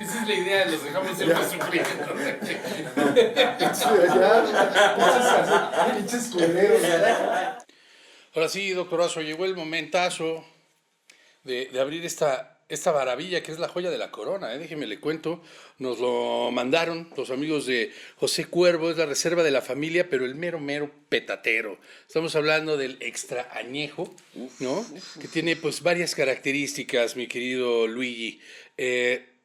Esa es la idea, los dejamos siempre sufriendo. Ya, pinches culeros. Ahora sí, doctorazo, llegó el momentazo de abrir esta maravilla que es la joya de la corona, ¿eh? Déjeme le cuento, nos lo mandaron los amigos de José Cuervo, es la reserva de la familia, pero el mero petatero. Estamos hablando del extra añejo, ¿no? Que tiene pues varias características, mi querido Luigi.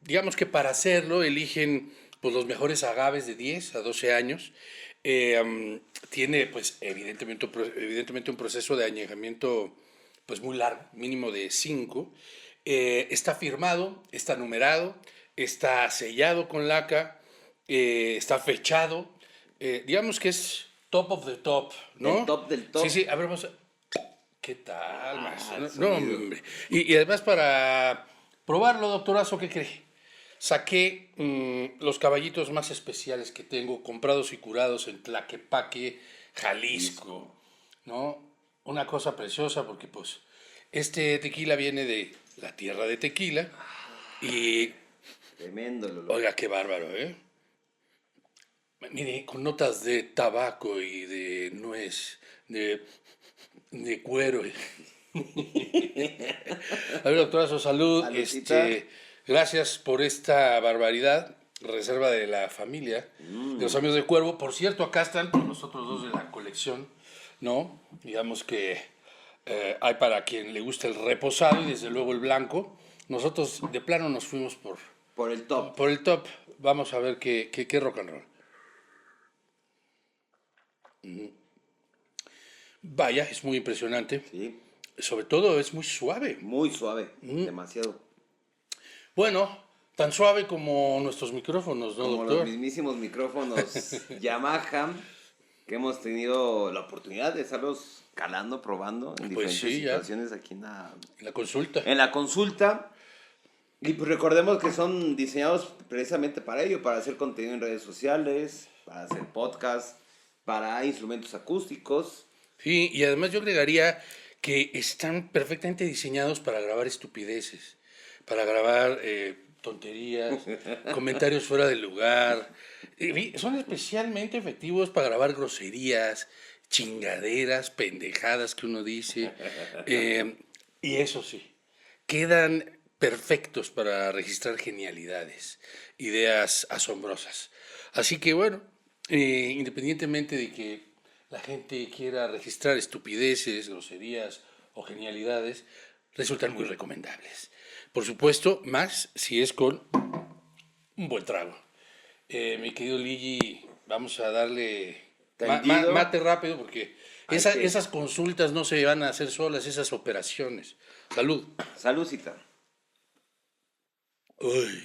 Digamos que para hacerlo eligen pues los mejores agaves de 10 a 12 años. Tiene pues evidentemente un proceso de añejamiento pues muy largo, mínimo de 5. Está firmado, está numerado, está sellado con laca, está fechado. Digamos que es top of the top, ¿no? El top del top. Sí, sí, a ver, vamos a... ¿Qué tal, maestro? No, sonido. hombre. Y además para probarlo, doctorazo, ¿qué cree? Saqué los caballitos más especiales que tengo, comprados y curados en Tlaquepaque, Jalisco, ¿no? Una cosa preciosa porque pues este tequila viene de la tierra de Tequila y... Tremendo el olor. Oiga, qué bárbaro, ¿eh? Mire, con notas de tabaco y de nuez, de cuero. A ver, doctorazo, salud. Saludcita. Gracias por esta barbaridad. Reserva de la familia, de los amigos de Cuervo. Por cierto, acá están pues, los otros dos de la colección, ¿no? Digamos que hay para quien le gusta el reposado y desde luego el blanco. Nosotros de plano nos fuimos Por el top. por el top. Vamos a ver qué rock and roll. Vaya, es muy impresionante. Sí. Sobre todo es muy suave. Muy suave. Demasiado. Bueno, tan suave como nuestros micrófonos, ¿no, Como doctor? los mismísimos micrófonos Yamaha que hemos tenido la oportunidad de estarlos calando, probando en Pues diferentes sí, ya. situaciones aquí La consulta. en la consulta. Y pues recordemos que son diseñados precisamente para ello, para hacer contenido en redes sociales, para hacer podcast, para instrumentos acústicos. Sí, y además yo agregaría que están perfectamente diseñados para grabar estupideces, para grabar tonterías, comentarios fuera del lugar. Son especialmente efectivos para grabar groserías, chingaderas, pendejadas que uno dice. Y eso sí, quedan perfectos para registrar genialidades, ideas asombrosas. Así que bueno, independientemente de que la gente quiera registrar estupideces, groserías o genialidades, resultan muy recomendables. Por supuesto, más si es con un buen trago. Mi querido Ligi, vamos a darle Tendido. mate rápido porque Hay que- esas consultas no se van a hacer solas, esas operaciones. Salud. Saludcita. Uy.